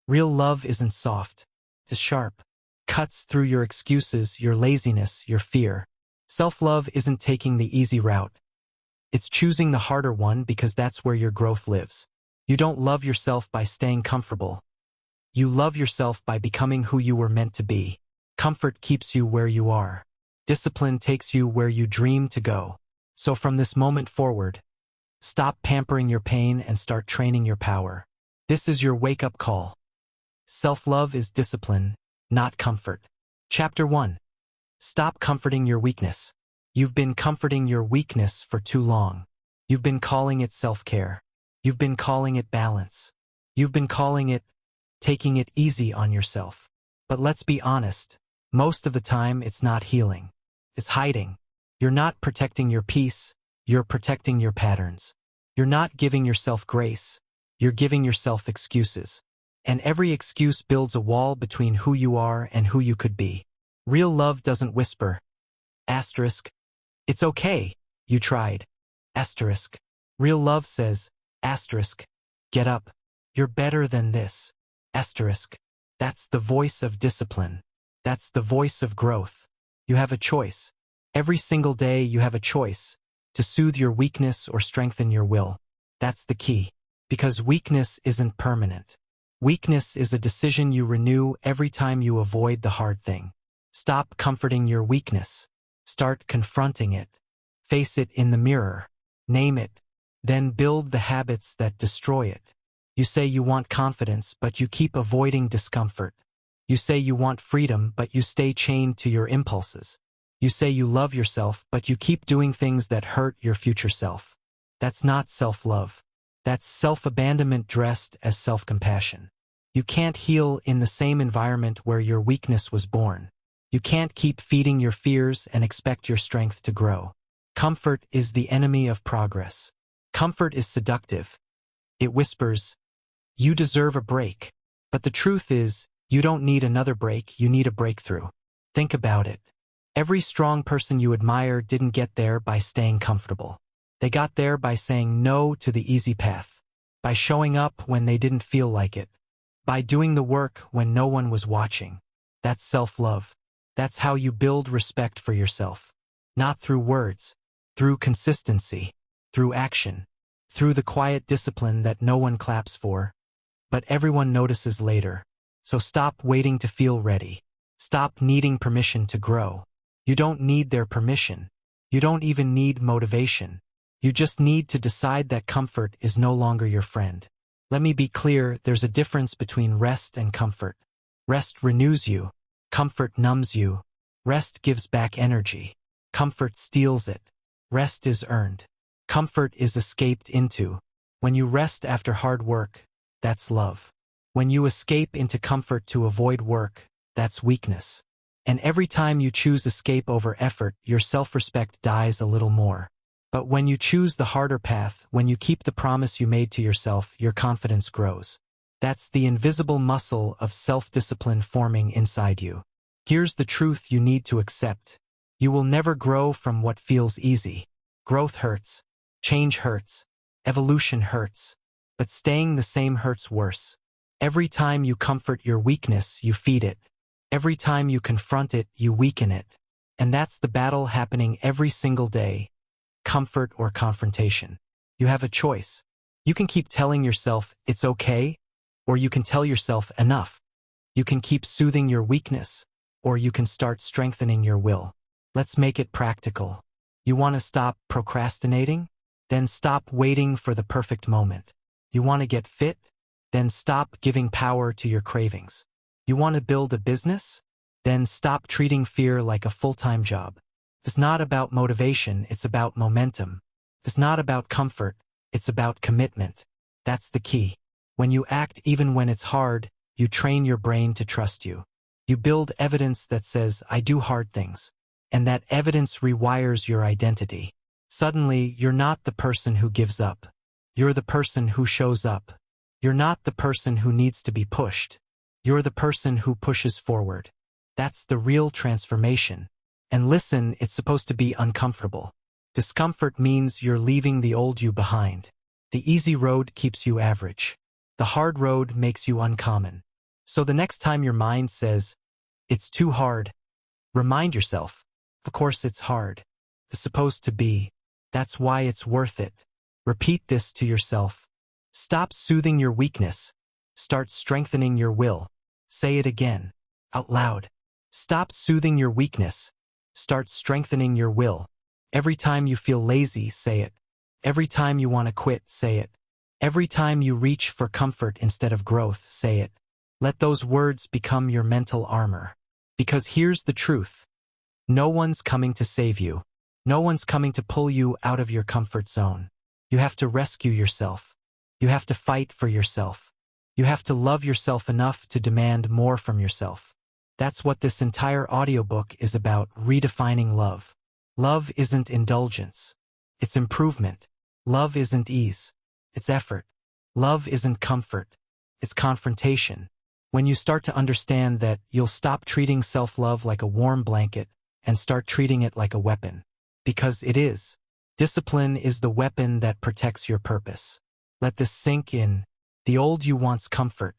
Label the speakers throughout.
Speaker 1: Real love isn't soft. It's sharp. Cuts through your excuses, your laziness, your fear. Self-love isn't taking the easy route. It's choosing the harder one because that's where your growth lives. You don't love yourself by staying comfortable. You love yourself by becoming who you were meant to be. Comfort keeps you where you are. Discipline takes you where you dream to go. So from this moment forward, stop pampering your pain and start training your power. This is your wake-up call. Self-love is discipline, not comfort. Chapter 1. Stop comforting your weakness. You've been comforting your weakness for too long. You've been calling it self-care. You've been calling it balance. You've been calling it taking it easy on yourself. But let's be honest, most of the time it's not healing. It's hiding. You're not protecting your peace, you're protecting your patterns. You're not giving yourself grace, you're giving yourself excuses. And every excuse builds a wall between who you are and who you could be. Real love doesn't whisper. Asterisk. It's okay. You tried. Asterisk. Real love says, asterisk. Get up. You're better than this. Asterisk. That's the voice of discipline. That's the voice of growth. You have a choice. Every single day you have a choice to soothe your weakness or strengthen your will. That's the key. Because weakness isn't permanent. Weakness is a decision you renew every time you avoid the hard thing. Stop comforting your weakness. Start confronting it. Face it in the mirror. Name it. Then build the habits that destroy it. You say you want confidence, but you keep avoiding discomfort. You say you want freedom, but you stay chained to your impulses. You say you love yourself, but you keep doing things that hurt your future self. That's not self-love. That's self-abandonment dressed as self-compassion. You can't heal in the same environment where your weakness was born. You can't keep feeding your fears and expect your strength to grow. Comfort is the enemy of progress. Comfort is seductive. It whispers, you deserve a break. But the truth is, you don't need another break, you need a breakthrough. Think about it. Every strong person you admire didn't get there by staying comfortable. They got there by saying no to the easy path, by showing up when they didn't feel like it, by doing the work when no one was watching. That's self-love. That's how you build respect for yourself. Not through words, through consistency, through action, through the quiet discipline that no one claps for, but everyone notices later. So stop waiting to feel ready. Stop needing permission to grow. You don't need their permission. You don't even need motivation. You just need to decide that comfort is no longer your friend. Let me be clear, there's a difference between rest and comfort. Rest renews you. Comfort numbs you. Rest gives back energy. Comfort steals it. Rest is earned. Comfort is escaped into. When you rest after hard work, that's love. When you escape into comfort to avoid work, that's weakness. And every time you choose escape over effort, your self-respect dies a little more. But when you choose the harder path, when you keep the promise you made to yourself, your confidence grows. That's the invisible muscle of self-discipline forming inside you. Here's the truth you need to accept. You will never grow from what feels easy. Growth hurts. Change hurts. Evolution hurts. But staying the same hurts worse. Every time you comfort your weakness, you feed it. Every time you confront it, you weaken it. And that's the battle happening every single day. Comfort or confrontation. You have a choice. You can keep telling yourself, it's okay, or you can tell yourself, enough. You can keep soothing your weakness, or you can start strengthening your will. Let's make it practical. You want to stop procrastinating? Then stop waiting for the perfect moment. You want to get fit? Then stop giving power to your cravings. You want to build a business? Then stop treating fear like a full-time job. It's not about motivation, it's about momentum. It's not about comfort, it's about commitment. That's the key. When you act even when it's hard, you train your brain to trust you. You build evidence that says, I do hard things. And that evidence rewires your identity. Suddenly, you're not the person who gives up. You're the person who shows up. You're not the person who needs to be pushed. You're the person who pushes forward. That's the real transformation. And listen, it's supposed to be uncomfortable. Discomfort means you're leaving the old you behind. The easy road keeps you average. The hard road makes you uncommon. So the next time your mind says, it's too hard, remind yourself, of course it's hard. It's supposed to be. That's why it's worth it. Repeat this to yourself. Stop soothing your weakness. Start strengthening your will. Say it again, out loud. Stop soothing your weakness. Start strengthening your will. Every time you feel lazy, say it. Every time you want to quit, say it. Every time you reach for comfort instead of growth, say it. Let those words become your mental armor. Because here's the truth. No one's coming to save you. No one's coming to pull you out of your comfort zone. You have to rescue yourself. You have to fight for yourself. You have to love yourself enough to demand more from yourself. That's what this entire audiobook is about, redefining love. Love isn't indulgence. It's improvement. Love isn't ease. It's effort. Love isn't comfort. It's confrontation. When you start to understand that, you'll stop treating self-love like a warm blanket and start treating it like a weapon. Because it is. Discipline is the weapon that protects your purpose. Let this sink in. The old you wants comfort.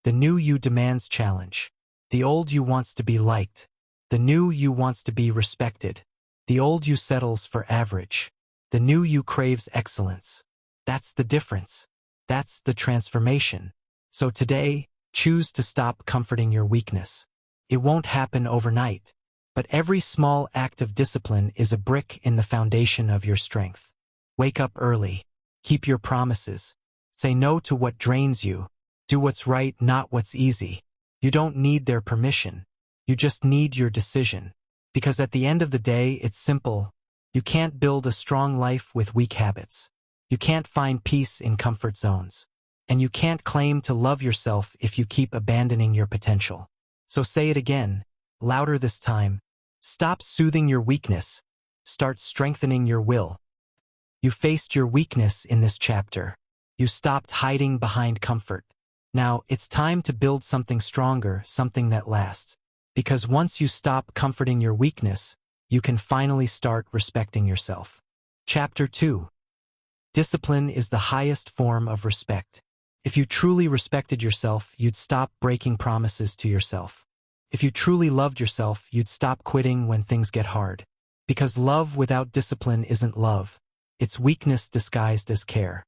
Speaker 1: The new you demands challenge. The old you wants to be liked. The new you wants to be respected. The old you settles for average. The new you craves excellence. That's the difference. That's the transformation. So today, choose to stop comforting your weakness. It won't happen overnight. But every small act of discipline is a brick in the foundation of your strength. Wake up early. Keep your promises. Say no to what drains you. Do what's right, not what's easy. You don't need their permission. You just need your decision. Because at the end of the day, it's simple. You can't build a strong life with weak habits. You can't find peace in comfort zones. And you can't claim to love yourself if you keep abandoning your potential. So say it again, louder this time. Stop soothing your weakness. Start strengthening your will. You faced your weakness in this chapter. You stopped hiding behind comfort. Now, it's time to build something stronger, something that lasts. Because once you stop comforting your weakness, you can finally start respecting yourself. Chapter 2. Discipline is the highest form of respect. If you truly respected yourself, you'd stop breaking promises to yourself. If you truly loved yourself, you'd stop quitting when things get hard. Because love without discipline isn't love. It's weakness disguised as care.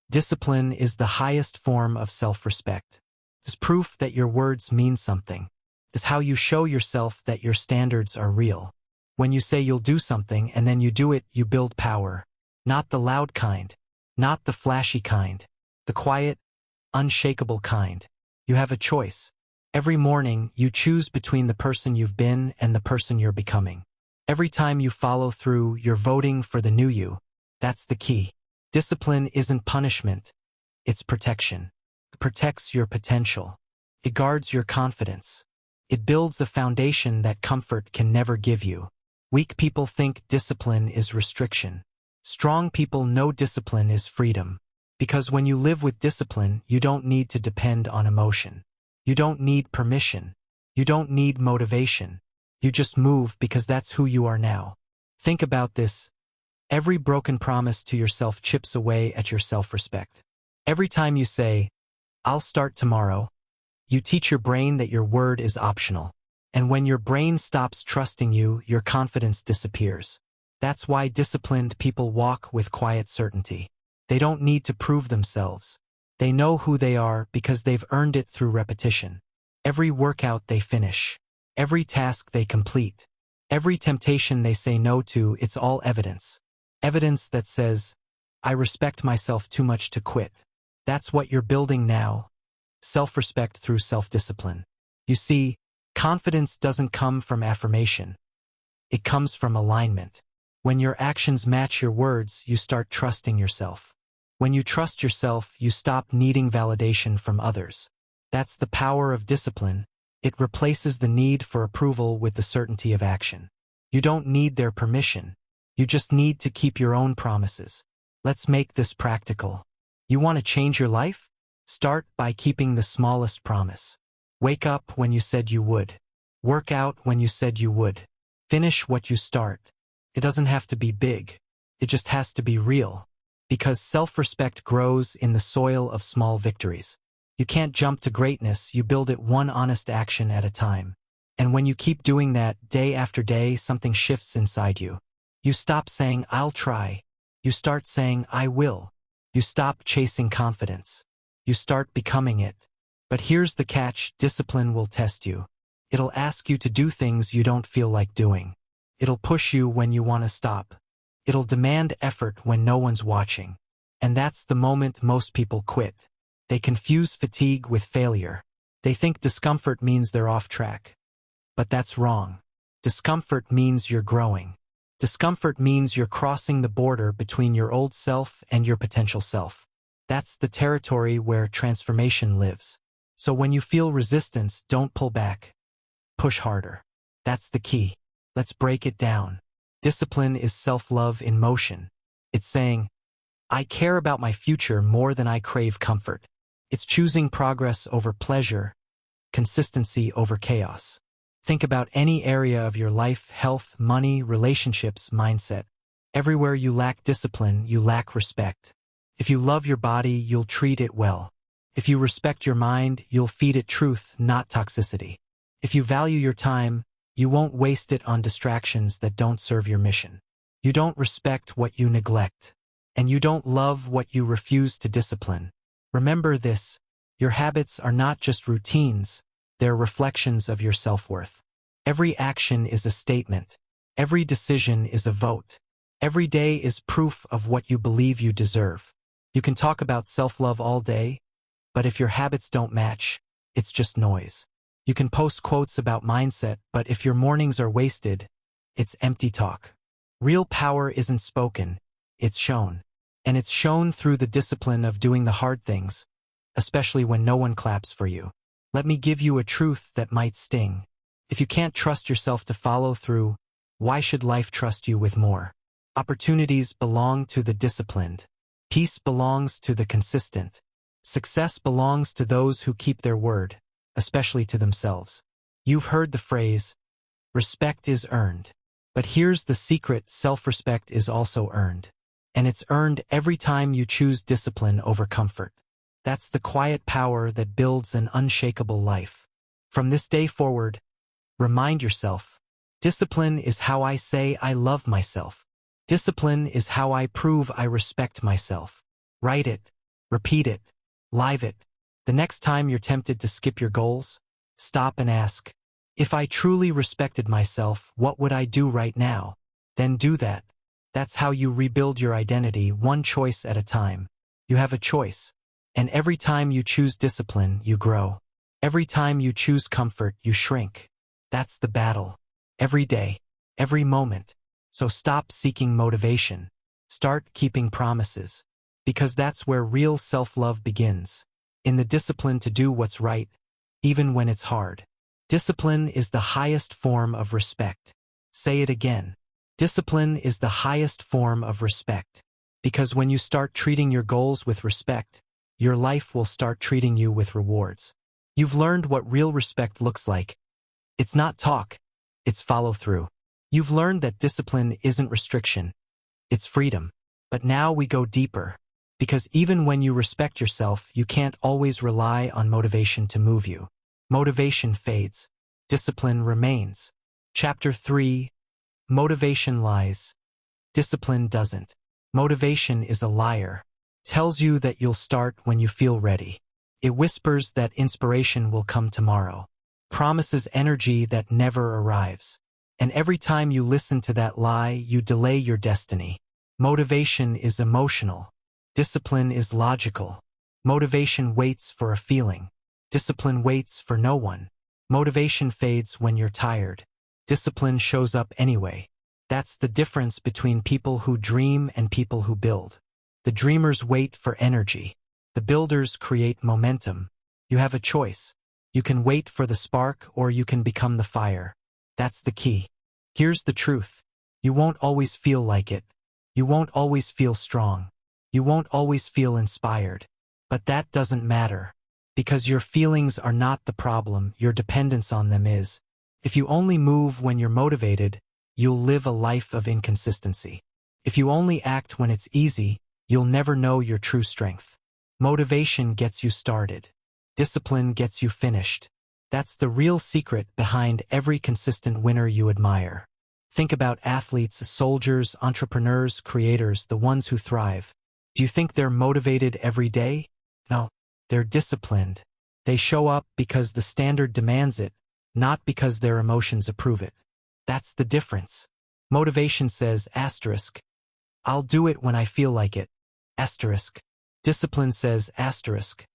Speaker 1: Discipline is the highest form of self-respect. It's proof that your words mean something. It's how you show yourself that your standards are real. When you say you'll do something and then you do it, you build power. Not the loud kind. Not the flashy kind. The quiet, unshakable kind. You have a choice. Every morning, you choose between the person you've been and the person you're becoming. Every time you follow through, you're voting for the new you. That's the key. Discipline isn't punishment. It's protection. It protects your potential. It guards your confidence. It builds a foundation that comfort can never give you. Weak people think discipline is restriction. Strong people know discipline is freedom. Because when you live with discipline, you don't need to depend on emotion. You don't need permission. You don't need motivation. You just move because that's who you are now. Think about this. Every broken promise to yourself chips away at your self-respect. Every time you say, I'll start tomorrow, you teach your brain that your word is optional. And when your brain stops trusting you, your confidence disappears. That's why disciplined people walk with quiet certainty. They don't need to prove themselves. They know who they are because they've earned it through repetition. Every workout they finish. Every task they complete. Every temptation they say no to, it's all evidence. Evidence that says, I respect myself too much to quit. That's what you're building now. Self-respect through self-discipline. You see, confidence doesn't come from affirmation. It comes from alignment. When your actions match your words, you start trusting yourself. When you trust yourself, you stop needing validation from others. That's the power of discipline. It replaces the need for approval with the certainty of action. You don't need their permission. You just need to keep your own promises. Let's make this practical. You want to change your life? Start by keeping the smallest promise. Wake up when you said you would. Work out when you said you would. Finish what you start. It doesn't have to be big. It just has to be real. Because self-respect grows in the soil of small victories. You can't jump to greatness, you build it one honest action at a time. And when you keep doing that day after day, something shifts inside you. You stop saying, I'll try. You start saying, I will. You stop chasing confidence. You start becoming it. But here's the catch, discipline will test you. It'll ask you to do things you don't feel like doing. It'll push you when you want to stop. It'll demand effort when no one's watching. And that's the moment most people quit. They confuse fatigue with failure. They think discomfort means they're off track. But that's wrong. Discomfort means you're growing. Discomfort means you're crossing the border between your old self and your potential self. That's the territory where transformation lives. So when you feel resistance, don't pull back. Push harder. That's the key. Let's break it down. Discipline is self-love in motion. It's saying, I care about my future more than I crave comfort. It's choosing progress over pleasure, consistency over chaos. Think about any area of your life, health, money, relationships, mindset. Everywhere you lack discipline, you lack respect. If you love your body, you'll treat it well. If you respect your mind, you'll feed it truth, not toxicity. If you value your time, you won't waste it on distractions that don't serve your mission. You don't respect what you neglect. And you don't love what you refuse to discipline. Remember this, your habits are not just routines, they're reflections of your self-worth. Every action is a statement. Every decision is a vote. Every day is proof of what you believe you deserve. You can talk about self-love all day, but if your habits don't match, it's just noise. You can post quotes about mindset, but if your mornings are wasted, it's empty talk. Real power isn't spoken, it's shown. And it's shown through the discipline of doing the hard things, especially when no one claps for you. Let me give you a truth that might sting. If you can't trust yourself to follow through, why should life trust you with more? Opportunities belong to the disciplined. Peace belongs to the consistent. Success belongs to those who keep their word, especially to themselves. You've heard the phrase, respect is earned. But here's the secret, self-respect is also earned. And it's earned every time you choose discipline over comfort. That's the quiet power that builds an unshakable life. From this day forward, remind yourself, discipline is how I say I love myself. Discipline is how I prove I respect myself. Write it, repeat it, live it. The next time you're tempted to skip your goals, stop and ask, if I truly respected myself, what would I do right now? Then do that. That's how you rebuild your identity, one choice at a time. You have a choice. And every time you choose discipline, you grow. Every time you choose comfort, you shrink. That's the battle. Every day, every moment. So stop seeking motivation. Start keeping promises. Because that's where real self-love begins. In the discipline to do what's right, even when it's hard. Discipline is the highest form of respect. Say it again. Discipline is the highest form of respect. Because when you start treating your goals with respect, your life will start treating you with rewards. You've learned what real respect looks like. It's not talk, it's follow-through. You've learned that discipline isn't restriction, it's freedom. But now we go deeper. Because even when you respect yourself, you can't always rely on motivation to move you. Motivation fades. Discipline remains. Chapter 3. Motivation lies. Discipline doesn't. Motivation is a liar. Tells you that you'll start when you feel ready. It whispers that inspiration will come tomorrow. Promises energy that never arrives. And every time you listen to that lie, you delay your destiny. Motivation is emotional. Discipline is logical. Motivation waits for a feeling. Discipline waits for no one. Motivation fades when you're tired. Discipline shows up anyway. That's the difference between people who dream and people who build. The dreamers wait for energy. The builders create momentum. You have a choice. You can wait for the spark or you can become the fire. That's the key. Here's the truth. You won't always feel like it. You won't always feel strong. You won't always feel inspired. But that doesn't matter. Because your feelings are not the problem, your dependence on them is. If you only move when you're motivated, you'll live a life of inconsistency. If you only act when it's easy, you'll never know your true strength. Motivation gets you started. Discipline gets you finished. That's the real secret behind every consistent winner you admire. Think about athletes, soldiers, entrepreneurs, creators, the ones who thrive. Do you think they're motivated every day? No, they're disciplined. They show up because the standard demands it, not because their emotions approve it. That's the difference. Motivation says, asterisk, I'll do it when I feel like it, asterisk. Discipline says, asterisk,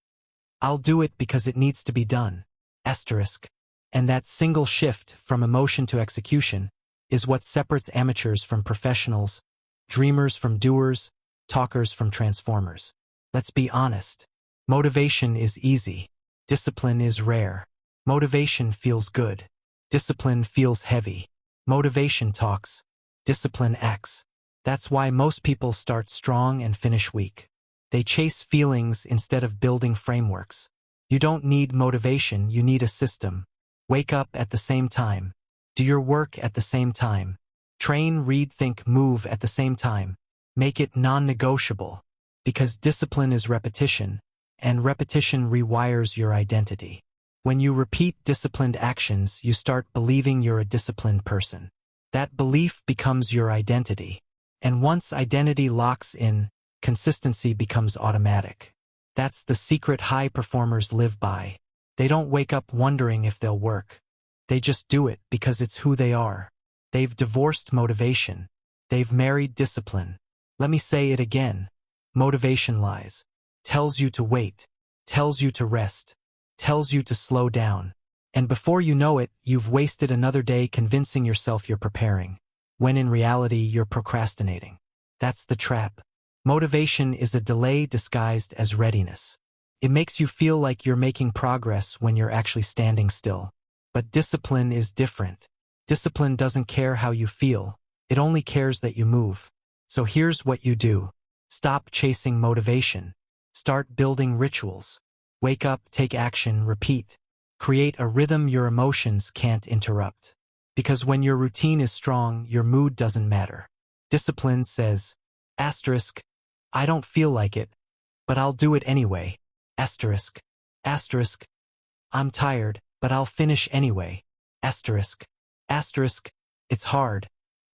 Speaker 1: I'll do it because it needs to be done, asterisk. And that single shift from emotion to execution is what separates amateurs from professionals, dreamers from doers, talkers from transformers. Let's be honest. Motivation is easy. Discipline is rare. Motivation feels good. Discipline feels heavy. Motivation talks. Discipline acts. That's why most people start strong and finish weak. They chase feelings instead of building frameworks. You don't need motivation, you need a system. Wake up at the same time. Do your work at the same time. Train, read, think, move at the same time. Make it non-negotiable. Because discipline is repetition, and repetition rewires your identity. When you repeat disciplined actions, you start believing you're a disciplined person. That belief becomes your identity. And once identity locks in, consistency becomes automatic. That's the secret high performers live by. They don't wake up wondering if they'll work. They just do it because it's who they are. They've divorced motivation. They've married discipline. Let me say it again. Motivation lies. Tells you to wait. Tells you to rest. Tells you to slow down. And before you know it, you've wasted another day convincing yourself you're preparing, when in reality you're procrastinating. That's the trap. Motivation is a delay disguised as readiness. It makes you feel like you're making progress when you're actually standing still. But discipline is different. Discipline doesn't care how you feel. It only cares that you move. So here's what you do. Stop chasing motivation. Start building rituals. Wake up, take action, repeat. Create a rhythm your emotions can't interrupt. Because when your routine is strong, your mood doesn't matter. Discipline says, asterisk, I don't feel like it, but I'll do it anyway. Asterisk, asterisk, I'm tired, but I'll finish anyway. Asterisk, asterisk, it's hard,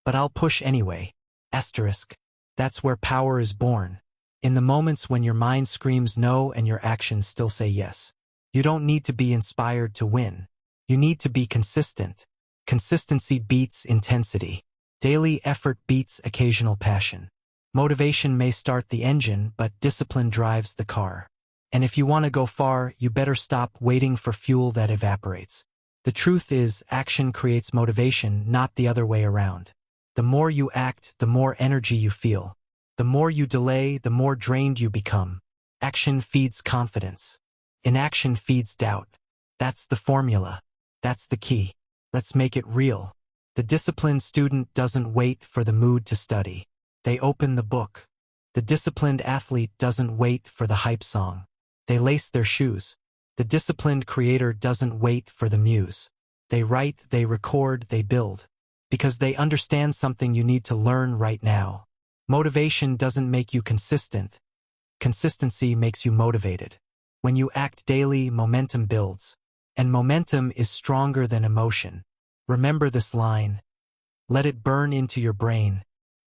Speaker 1: but I'll push anyway. Asterisk, that's where power is born. In the moments when your mind screams no and your actions still say yes. You don't need to be inspired to win. You need to be consistent. Consistency beats intensity. Daily effort beats occasional passion. Motivation may start the engine, but discipline drives the car. And if you want to go far, you better stop waiting for fuel that evaporates. The truth is, action creates motivation, not the other way around. The more you act, the more energy you feel. The more you delay, the more drained you become. Action feeds confidence. Inaction feeds doubt. That's the formula. That's the key. Let's make it real. The disciplined student doesn't wait for the mood to study. They open the book. The disciplined athlete doesn't wait for the hype song. They lace their shoes. The disciplined creator doesn't wait for the muse. They write, they record, they build. Because they understand something you need to learn right now. Motivation doesn't make you consistent. Consistency makes you motivated. When you act daily, momentum builds. And momentum is stronger than emotion. Remember this line. Let it burn into your brain.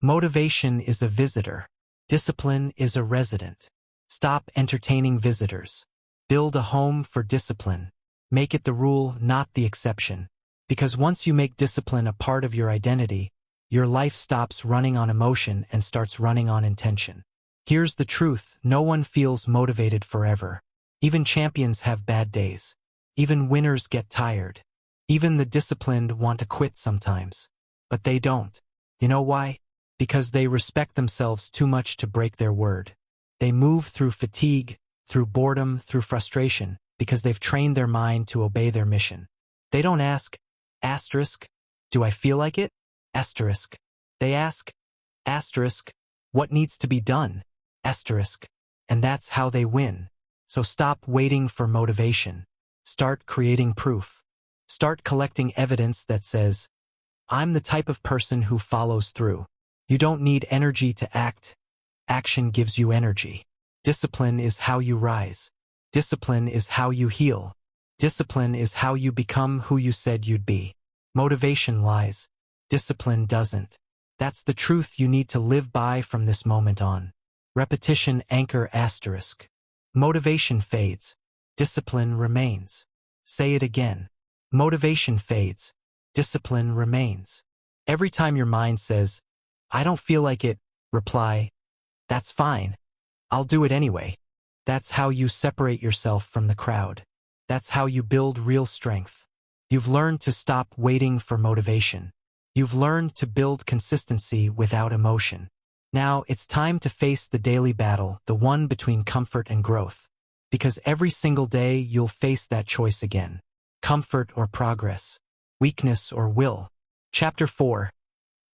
Speaker 1: Motivation is a visitor. Discipline is a resident. Stop entertaining visitors. Build a home for discipline. Make it the rule, not the exception. Because once you make discipline a part of your identity, your life stops running on emotion and starts running on intention. Here's the truth, no one feels motivated forever. Even champions have bad days. Even winners get tired. Even the disciplined want to quit sometimes. But they don't. You know why? Because they respect themselves too much to break their word. They move through fatigue, through boredom, through frustration, because they've trained their mind to obey their mission. They don't ask, asterisk, do I feel like it? Asterisk. They ask, asterisk, what needs to be done? Asterisk. And that's how they win. So stop waiting for motivation. Start creating proof. Start collecting evidence that says, I'm the type of person who follows through. You don't need energy to act. Action gives you energy. Discipline is how you rise. Discipline is how you heal. Discipline is how you become who you said you'd be. Motivation lies. Discipline doesn't. That's the truth you need to live by from this moment on. Repetition anchor asterisk. Motivation fades. Discipline remains. Say it again. Motivation fades. Discipline remains. Every time your mind says, I don't feel like it, reply, that's fine. I'll do it anyway. That's how you separate yourself from the crowd. That's how you build real strength. You've learned to stop waiting for motivation. You've learned to build consistency without emotion. Now it's time to face the daily battle, the one between comfort and growth. Because every single day you'll face that choice again. Comfort or progress. Weakness or will. Chapter 4.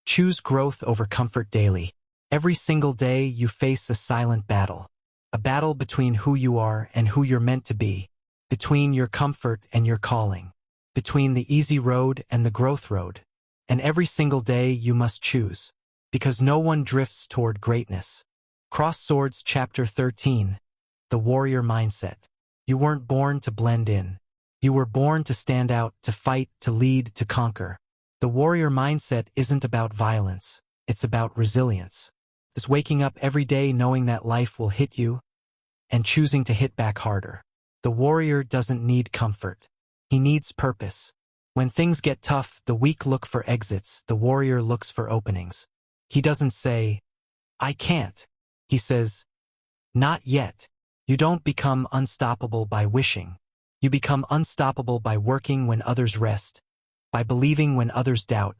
Speaker 1: Choose growth over comfort daily. Every single day you face a silent battle. A battle between who you are and who you're meant to be. Between your comfort and your calling. Between the easy road and the growth road. And every single day you must choose. Because no one drifts toward greatness. Cross Swords Chapter 13. The Warrior Mindset. You weren't born to blend in. You were born to stand out, to fight, to lead, to conquer. The warrior mindset isn't about violence. It's about resilience. It's waking up every day knowing that life will hit you and choosing to hit back harder. The warrior doesn't need comfort. He needs purpose. When things get tough, the weak look for exits. The warrior looks for openings. He doesn't say, I can't. He says, not yet. You don't become unstoppable by wishing. You become unstoppable by working when others rest, by believing when others doubt,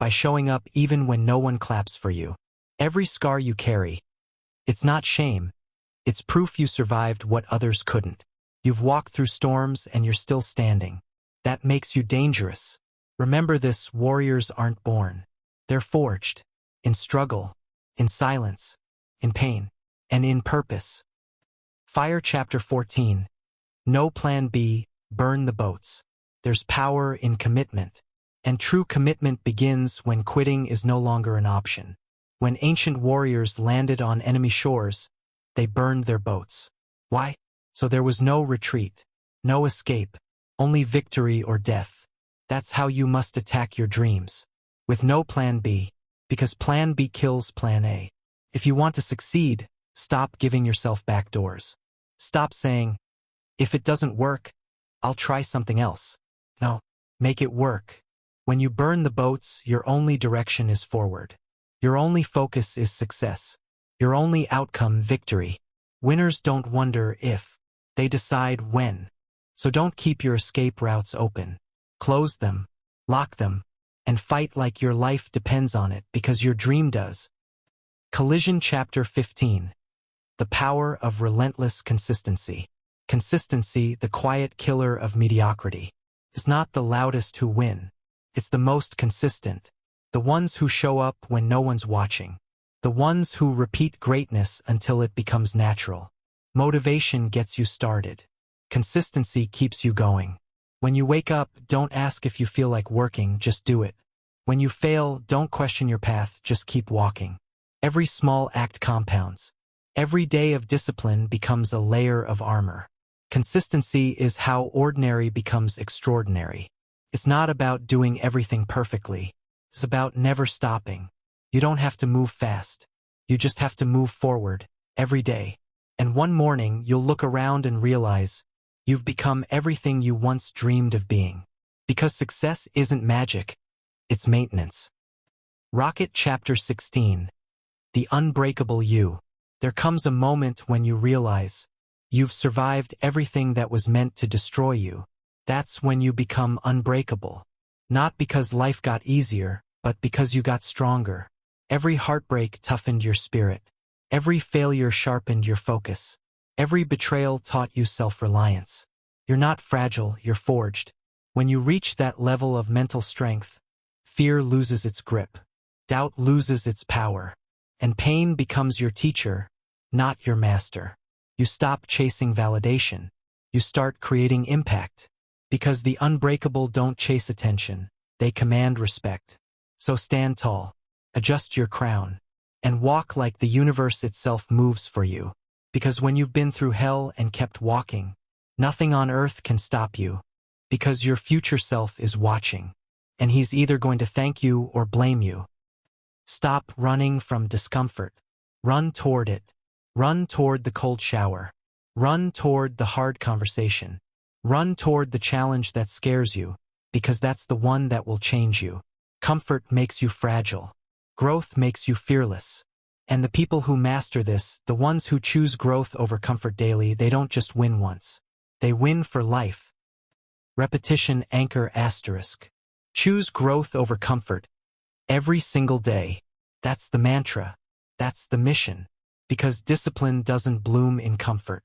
Speaker 1: by showing up even when no one claps for you. Every scar you carry, it's not shame. It's proof you survived what others couldn't. You've walked through storms and you're still standing. That makes you dangerous. Remember this, warriors aren't born. They're forged. In struggle, in silence, in pain, and in purpose. Fire Chapter 14. No plan B, burn the boats. There's power in commitment. And true commitment begins when quitting is no longer an option. When ancient warriors landed on enemy shores, they burned their boats. Why? So there was no retreat, no escape, only victory or death. That's how you must attack your dreams. With no plan B, because plan B kills plan A. If you want to succeed, stop giving yourself back doors. Stop saying, if it doesn't work, I'll try something else. No, make it work. When you burn the boats, your only direction is forward. Your only focus is success. Your only outcome, victory. Winners don't wonder if, they decide when. So don't keep your escape routes open. Close them, lock them, and fight like your life depends on it because your dream does. Collision Chapter 15. The power of relentless consistency. Consistency, the quiet killer of mediocrity. It's not the loudest who win. It's the most consistent. The ones who show up when no one's watching. The ones who repeat greatness until it becomes natural. Motivation gets you started. Consistency keeps you going. When you wake up, don't ask if you feel like working, just do it. When you fail, don't question your path, just keep walking. Every small act compounds. Every day of discipline becomes a layer of armor. Consistency is how ordinary becomes extraordinary. It's not about doing everything perfectly. It's about never stopping. You don't have to move fast. You just have to move forward, every day. And one morning, you'll look around and realize you've become everything you once dreamed of being. Because success isn't magic, it's maintenance. Rocket Chapter 16. The Unbreakable You. There comes a moment when you realize you've survived everything that was meant to destroy you. That's when you become unbreakable. Not because life got easier, but because you got stronger. Every heartbreak toughened your spirit. Every failure sharpened your focus. Every betrayal taught you self-reliance. You're not fragile, you're forged. When you reach that level of mental strength, fear loses its grip. Doubt loses its power. And pain becomes your teacher, not your master. You stop chasing validation. You start creating impact. Because the unbreakable don't chase attention, they command respect. So stand tall, adjust your crown, and walk like the universe itself moves for you. Because when you've been through hell and kept walking, nothing on earth can stop you. Because your future self is watching, and he's either going to thank you or blame you. Stop running from discomfort. Run toward it. Run toward the cold shower. Run toward the hard conversation. Run toward the challenge that scares you, because that's the one that will change you. Comfort makes you fragile. Growth makes you fearless. And the people who master this, the ones who choose growth over comfort daily, they don't just win once. They win for life. Repetition anchor asterisk. Choose growth over comfort. Every single day. That's the mantra. That's the mission. Because discipline doesn't bloom in comfort.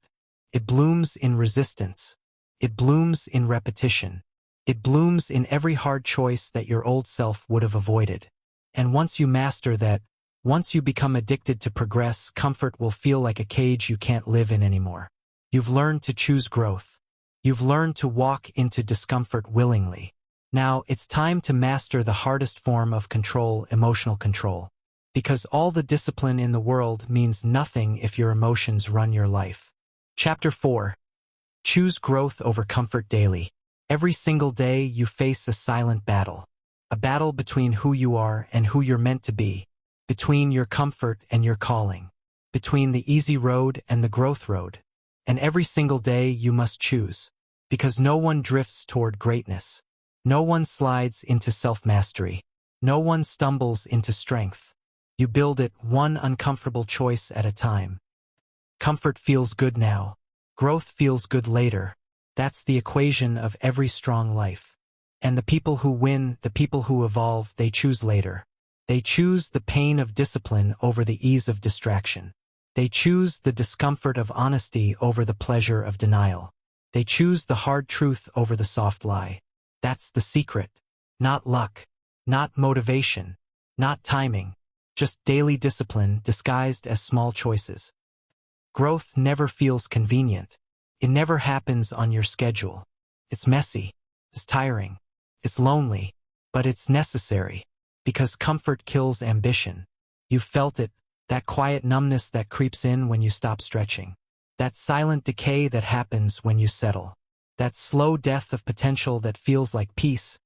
Speaker 1: It blooms in resistance. It blooms in repetition. It blooms in every hard choice that your old self would have avoided. And once you master that, once you become addicted to progress, comfort will feel like a cage you can't live in anymore. You've learned to choose growth. You've learned to walk into discomfort willingly. Now, it's time to master the hardest form of control, emotional control. Because all the discipline in the world means nothing if your emotions run your life. Chapter 4. Choose growth over comfort daily. Every single day you face a silent battle. A battle between who you are and who you're meant to be. Between your comfort and your calling. Between the easy road and the growth road. And every single day you must choose. Because no one drifts toward greatness. No one slides into self-mastery. No one stumbles into strength. You build it one uncomfortable choice at a time. Comfort feels good now. Growth feels good later. That's the equation of every strong life. And the people who win, the people who evolve, they choose later. They choose the pain of discipline over the ease of distraction. They choose the discomfort of honesty over the pleasure of denial. They choose the hard truth over the soft lie. That's the secret. Not luck. Not motivation. Not timing. Just daily discipline disguised as small choices. Growth never feels convenient. It never happens on your schedule. It's messy. It's tiring. It's lonely. But it's necessary. Because comfort kills ambition. You've felt it, that quiet numbness that creeps in when you stop stretching. That silent decay that happens when you settle. That slow death of potential that feels like peace,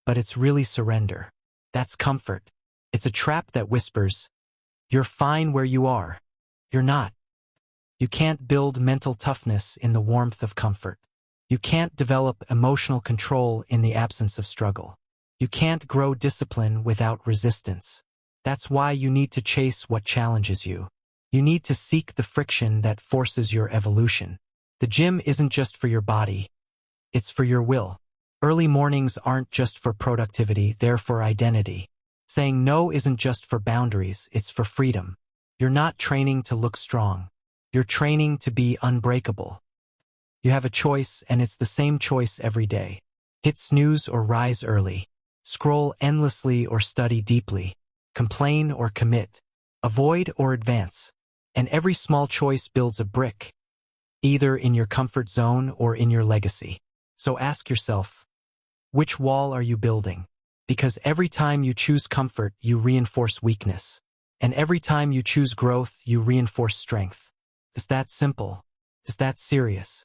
Speaker 1: but it's really surrender. That's comfort. It's a trap that whispers, "You're fine where you are." You're not. You can't build mental toughness in the warmth of comfort. You can't develop emotional control in the absence of struggle. You can't grow discipline without resistance. That's why you need to chase what challenges you. You need to seek the friction that forces your evolution. The gym isn't just for your body. It's for your will. Early mornings aren't just for productivity, they're for identity. Saying no isn't just for boundaries, it's for freedom. You're not training to look strong. You're training to be unbreakable. You have a choice, and it's the same choice every day. Hit snooze or rise early. Scroll endlessly or study deeply. Complain or commit. Avoid or advance. And every small choice builds a brick, either in your comfort zone or in your legacy. So ask yourself, which wall are you building? Because every time you choose comfort, you reinforce weakness. And every time you choose growth, you reinforce strength. It's that simple. It's that serious.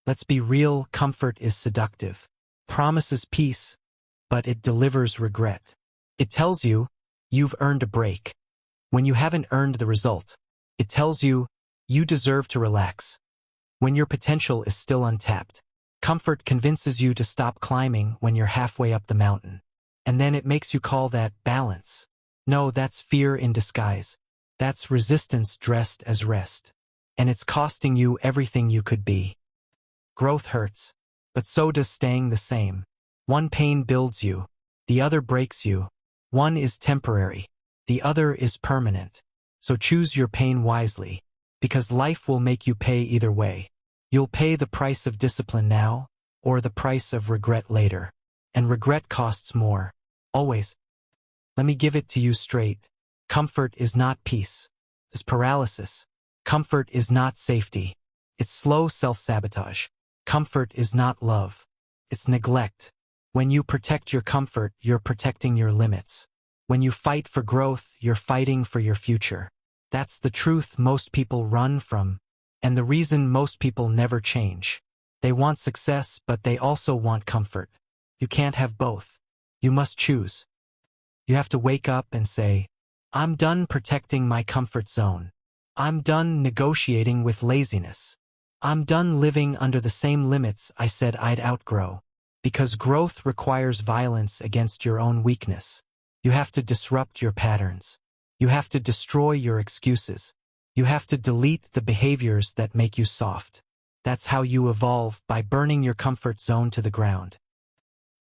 Speaker 1: Let's be real, comfort is seductive. Promises peace, but it delivers regret. It tells you, you've earned a break, when you haven't earned the result. It tells you, you deserve to relax, when your potential is still untapped. Comfort convinces you to stop climbing when you're halfway up the mountain. And then it makes you call that balance. No, that's fear in disguise. That's resistance dressed as rest. And it's costing you everything you could be. Growth hurts, but so does staying the same. One pain builds you, the other breaks you. One is temporary, the other is permanent. So choose your pain wisely, because life will make you pay either way. You'll pay the price of discipline now, or the price of regret later. And regret costs more. Always. Let me give it to you straight. Comfort is not peace. It's paralysis. Comfort is not safety. It's slow self-sabotage. Comfort is not love. It's neglect. When you protect your comfort, you're protecting your limits. When you fight for growth, you're fighting for your future. That's the truth most people run from, And the reason most people never change. They want success, but they also want comfort. You can't have both. You must choose. You have to wake up and say, I'm done protecting my comfort zone. I'm done negotiating with laziness. I'm done living under the same limits I said I'd outgrow. Because growth requires violence against your own weakness. You have to disrupt your patterns. You have to destroy your excuses. You have to delete the behaviors that make you soft. That's how you evolve, by burning your comfort zone to the ground.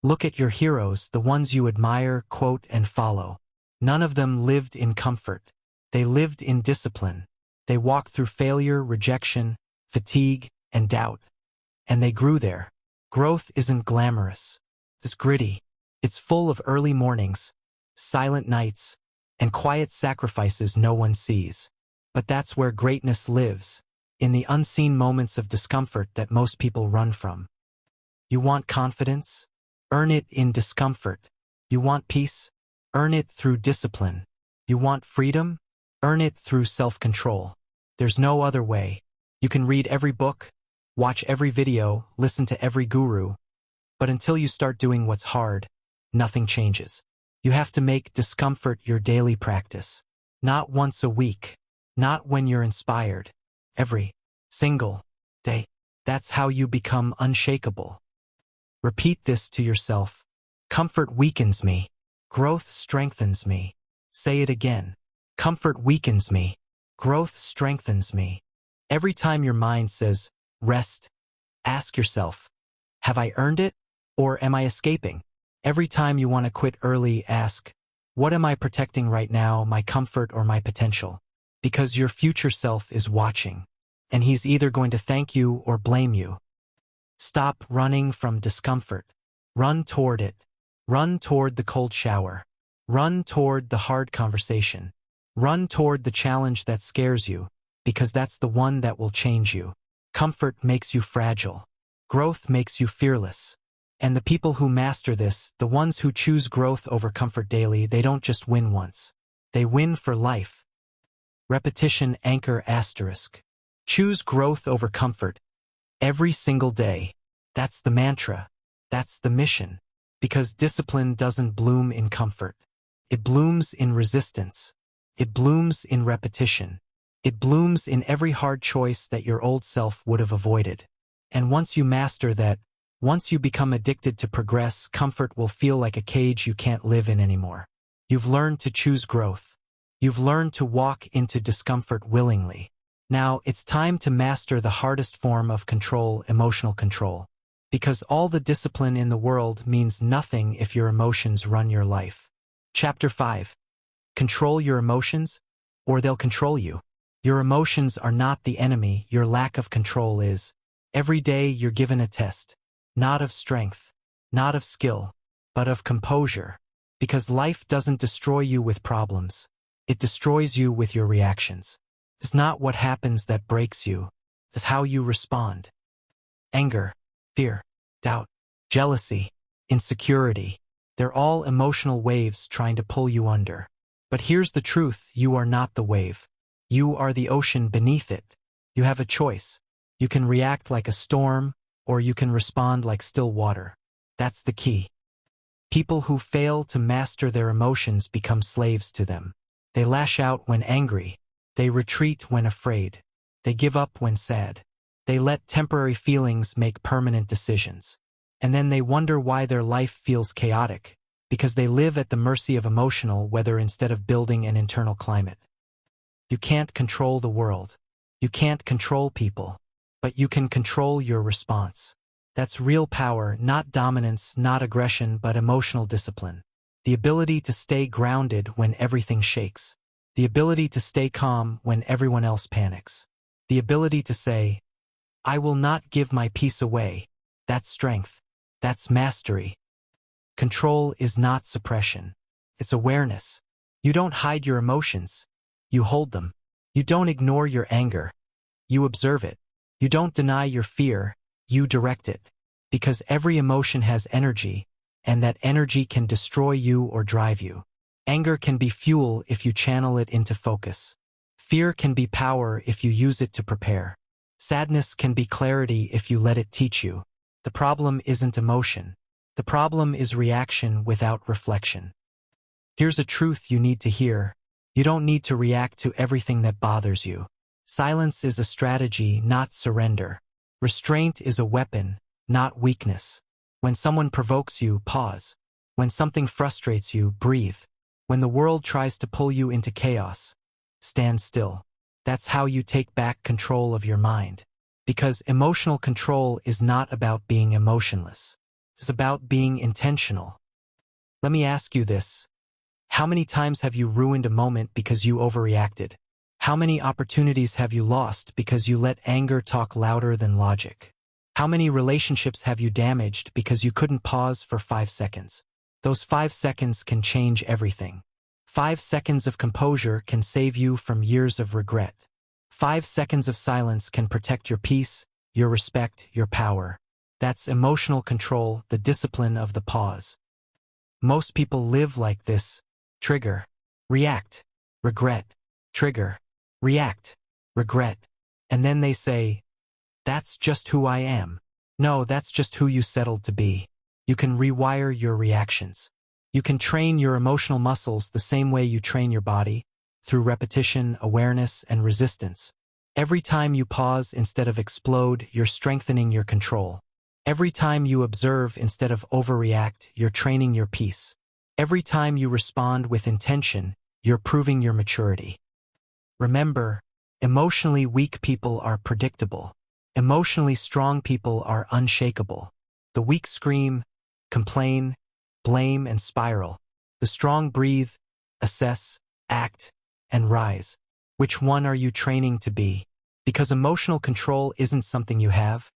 Speaker 1: Look at your heroes, the ones you admire, quote, and follow. None of them lived in comfort. They lived in discipline. They walked through failure, rejection, fatigue, and doubt. And they grew there. Growth isn't glamorous. It's gritty. It's full of early mornings, silent nights, and quiet sacrifices no one sees. But that's where greatness lives, in the unseen moments of discomfort that most people run from. You want confidence? Earn it in discomfort. You want peace? Earn it through discipline. You want freedom? Earn it through self-control. There's no other way. You can read every book, watch every video, listen to every guru, but until you start doing what's hard, nothing changes. You have to make discomfort your daily practice. Not once a week. Not when you're inspired. Every single day. That's how you become unshakable. Repeat this to yourself. Comfort weakens me. Growth strengthens me. Say it again. Comfort weakens me. Growth strengthens me. Every time your mind says, rest, ask yourself, have I earned it, or am I escaping? Every time you want to quit early, ask, what am I protecting right now, my comfort or my potential? Because your future self is watching, and he's either going to thank you or blame you. Stop running from discomfort. Run toward it. Run toward the cold shower. Run toward the hard conversation. Run toward the challenge that scares you, because that's the one that will change you. Comfort makes you fragile. Growth makes you fearless. And the people who master this, the ones who choose growth over comfort daily, they don't just win once. They win for life. Repetition anchor asterisk. Choose growth over comfort. Every single day. That's the mantra. That's the mission. Because discipline doesn't bloom in comfort. It blooms in resistance. It blooms in repetition. It blooms in every hard choice that your old self would have avoided. And once you master that, once you become addicted to progress, comfort will feel like a cage you can't live in anymore. You've learned to choose growth. You've learned to walk into discomfort willingly. Now, it's time to master the hardest form of control, emotional control. Because all the discipline in the world means nothing if your emotions run your life. Chapter 5. Control your emotions, or they'll control you. Your emotions are not the enemy, your lack of control is. Every day you're given a test. Not of strength, not of skill, but of composure. Because life doesn't destroy you with problems. It destroys you with your reactions. It's not what happens that breaks you. It's how you respond. Anger, fear, doubt, jealousy, insecurity. They're all emotional waves trying to pull you under. But here's the truth, you are not the wave. You are the ocean beneath it. You have a choice. You can react like a storm, or you can respond like still water. That's the key. People who fail to master their emotions become slaves to them. They lash out when angry. They retreat when afraid. They give up when sad. They let temporary feelings make permanent decisions. And then they wonder why their life feels chaotic, because they live at the mercy of emotional weather instead of building an internal climate. You can't control the world. You can't control people. But you can control your response. That's real power, not dominance, not aggression, but emotional discipline. The ability to stay grounded when everything shakes. The ability to stay calm when everyone else panics. The ability to say, I will not give my peace away. That's strength. That's mastery. Control is not suppression. It's awareness. You don't hide your emotions. You hold them. You don't ignore your anger. You observe it. You don't deny your fear. You direct it. Because every emotion has energy, and that energy can destroy you or drive you. Anger can be fuel if you channel it into focus. Fear can be power if you use it to prepare. Sadness can be clarity if you let it teach you. The problem isn't emotion. The problem is reaction without reflection. Here's a truth you need to hear. You don't need to react to everything that bothers you. Silence is a strategy, not surrender. Restraint is a weapon, not weakness. When someone provokes you, pause. When something frustrates you, breathe. When the world tries to pull you into chaos, stand still. That's how you take back control of your mind. Because emotional control is not about being emotionless. It's about being intentional. Let me ask you this. How many times have you ruined a moment because you overreacted? How many opportunities have you lost because you let anger talk louder than logic? How many relationships have you damaged because you couldn't pause for 5 seconds? Those 5 seconds can change everything. 5 seconds of composure can save you from years of regret. 5 seconds of silence can protect your peace, your respect, your power. That's emotional control, the discipline of the pause. Most people live like this. Trigger, react, regret, trigger, react, regret. And then they say, that's just who I am. No, that's just who you settled to be. You can rewire your reactions. You can train your emotional muscles the same way you train your body, through repetition, awareness, and resistance. Every time you pause instead of explode, you're strengthening your control. Every time you observe instead of overreact, you're training your peace. Every time you respond with intention, you're proving your maturity. Remember, emotionally weak people are predictable. Emotionally strong people are unshakable. The weak scream, complain, blame, and spiral. The strong breathe, assess, act, and rise. Which one are you training to be? Because emotional control isn't something you have.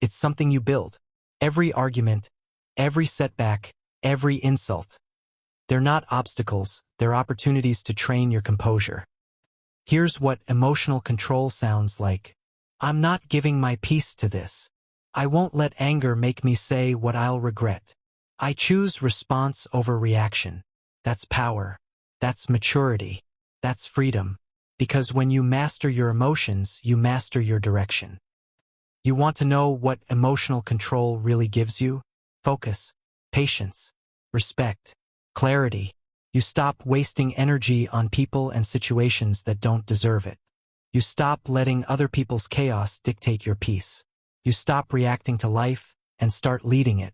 Speaker 1: It's something you build. Every argument, every setback, every insult. They're not obstacles, they're opportunities to train your composure. Here's what emotional control sounds like. I'm not giving my peace to this. I won't let anger make me say what I'll regret. I choose response over reaction. That's power. That's maturity. That's freedom. Because when you master your emotions, you master your direction. You want to know what emotional control really gives you? Focus, patience, respect, clarity. You stop wasting energy on people and situations that don't deserve it. You stop letting other people's chaos dictate your peace. You stop reacting to life and start leading it.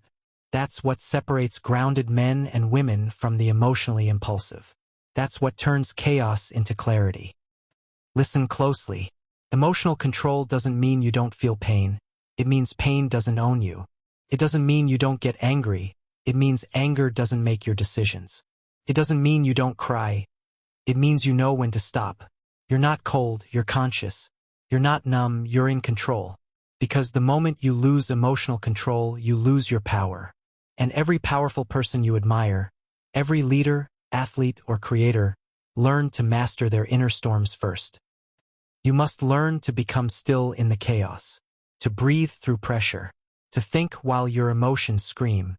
Speaker 1: That's what separates grounded men and women from the emotionally impulsive. That's what turns chaos into clarity. Listen closely. Emotional control doesn't mean you don't feel pain. It means pain doesn't own you. It doesn't mean you don't get angry. It means anger doesn't make your decisions. It doesn't mean you don't cry. It means you know when to stop. You're not cold, you're conscious. You're not numb, you're in control. Because the moment you lose emotional control, you lose your power. And every powerful person you admire, every leader, athlete, or creator, learned to master their inner storms first. You must learn to become still in the chaos, to breathe through pressure, to think while your emotions scream,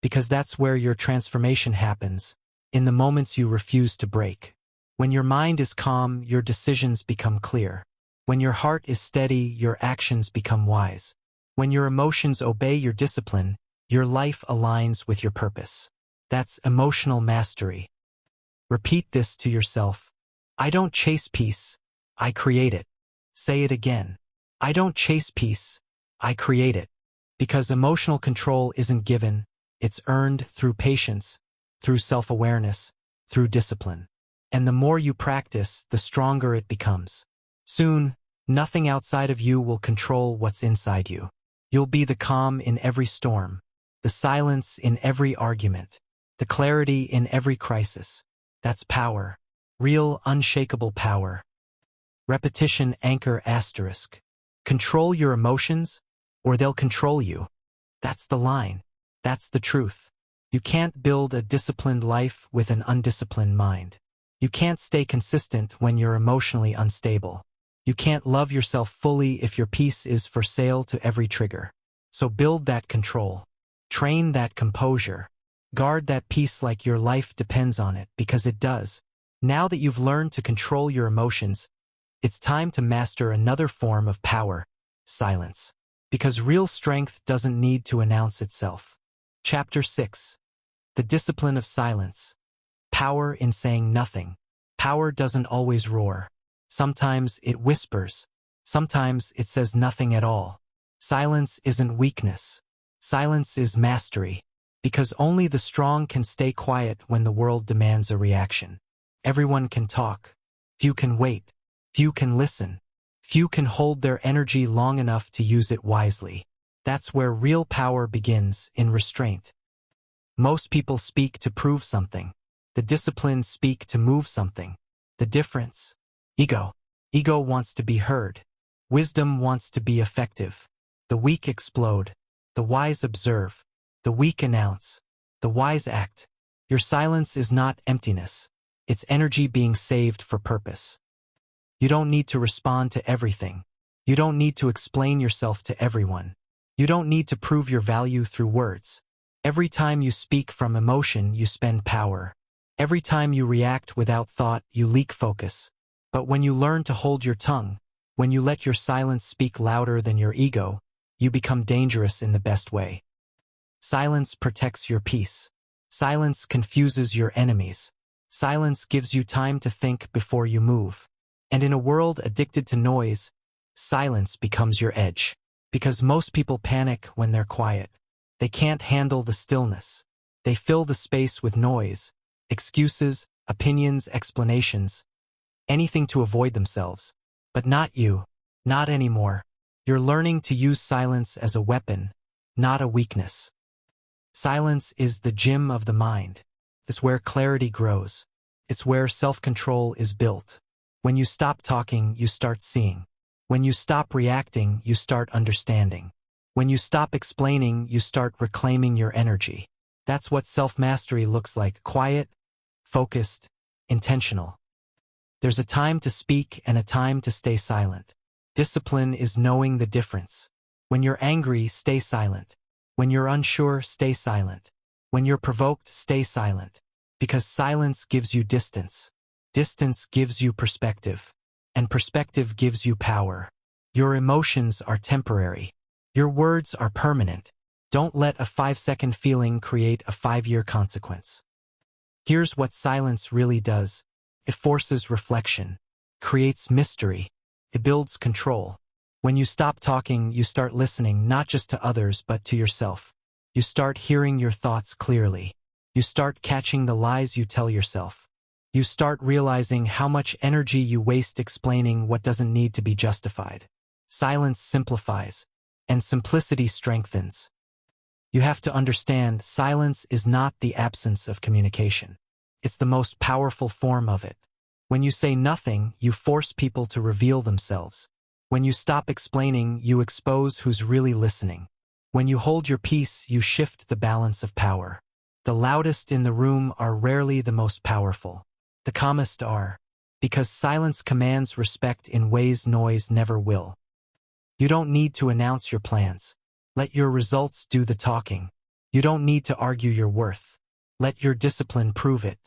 Speaker 1: because that's where your transformation happens, in the moments you refuse to break. When your mind is calm, your decisions become clear. When your heart is steady, your actions become wise. When your emotions obey your discipline, your life aligns with your purpose. That's emotional mastery. Repeat this to yourself. I don't chase peace, I create it. Say it again. I don't chase peace, I create it. Because emotional control isn't given, it's earned through patience, through self-awareness, through discipline. And the more you practice, the stronger it becomes. Soon, nothing outside of you will control what's inside you. You'll be the calm in every storm, the silence in every argument, the clarity in every crisis. That's power. Real, unshakable power. Repetition anchor asterisk. Control your emotions, or they'll control you. That's the line. That's the truth. You can't build a disciplined life with an undisciplined mind. You can't stay consistent when you're emotionally unstable. You can't love yourself fully if your peace is for sale to every trigger. So build that control. Train that composure. Guard that peace like your life depends on it, because it does. Now that you've learned to control your emotions, it's time to master another form of power, Silence. Because real strength doesn't need to announce itself. Chapter 6. The discipline of silence. Power in saying nothing. Power doesn't always roar. Sometimes it whispers. Sometimes it says nothing at all. Silence isn't weakness. Silence is mastery. Because only the strong can stay quiet when the world demands a reaction. Everyone can talk. Few can wait. Few can listen. Few can hold their energy long enough to use it wisely. That's where real power begins, in restraint. Most people speak to prove something. The disciplines speak to move something. The difference? Ego. Ego wants to be heard. Wisdom wants to be effective. The weak explode. The wise observe. The weak announce. The wise act. Your silence is not emptiness. It's energy being saved for purpose. You don't need to respond to everything. You don't need to explain yourself to everyone. You don't need to prove your value through words. Every time you speak from emotion, you spend power. Every time you react without thought, you leak focus. But when you learn to hold your tongue, when you let your silence speak louder than your ego, you become dangerous in the best way. Silence protects your peace. Silence confuses your enemies. Silence gives you time to think before you move. And in a world addicted to noise, silence becomes your edge. Because most people panic when they're quiet. They can't handle the stillness. They fill the space with noise, excuses, opinions, explanations, anything to avoid themselves. But not you. Not anymore. You're learning to use silence as a weapon, not a weakness. Silence is the gym of the mind. It's where clarity grows. It's where self-control is built. When you stop talking, you start seeing. When you stop reacting, you start understanding. When you stop explaining, you start reclaiming your energy. That's what self-mastery looks like: quiet, focused, intentional. There's a time to speak and a time to stay silent. Discipline is knowing the difference. When you're angry, stay silent. When you're unsure, stay silent. When you're provoked, stay silent. Because silence gives you distance. Distance gives you perspective. And perspective gives you power. Your emotions are temporary. Your words are permanent. Don't let a 5-second feeling create a 5-year consequence. Here's what silence really does. It forces reflection, creates mystery. It builds control. When you stop talking, you start listening not just to others but to yourself. You start hearing your thoughts clearly. You start catching the lies you tell yourself. You start realizing how much energy you waste explaining what doesn't need to be justified. Silence simplifies, and simplicity strengthens. You have to understand, silence is not the absence of communication. It's the most powerful form of it. When you say nothing, you force people to reveal themselves. When you stop explaining, you expose who's really listening. When you hold your peace, you shift the balance of power. The loudest in the room are rarely the most powerful. The calmest are. Because silence commands respect in ways noise never will. You don't need to announce your plans. Let your results do the talking. You don't need to argue your worth. Let your discipline prove it.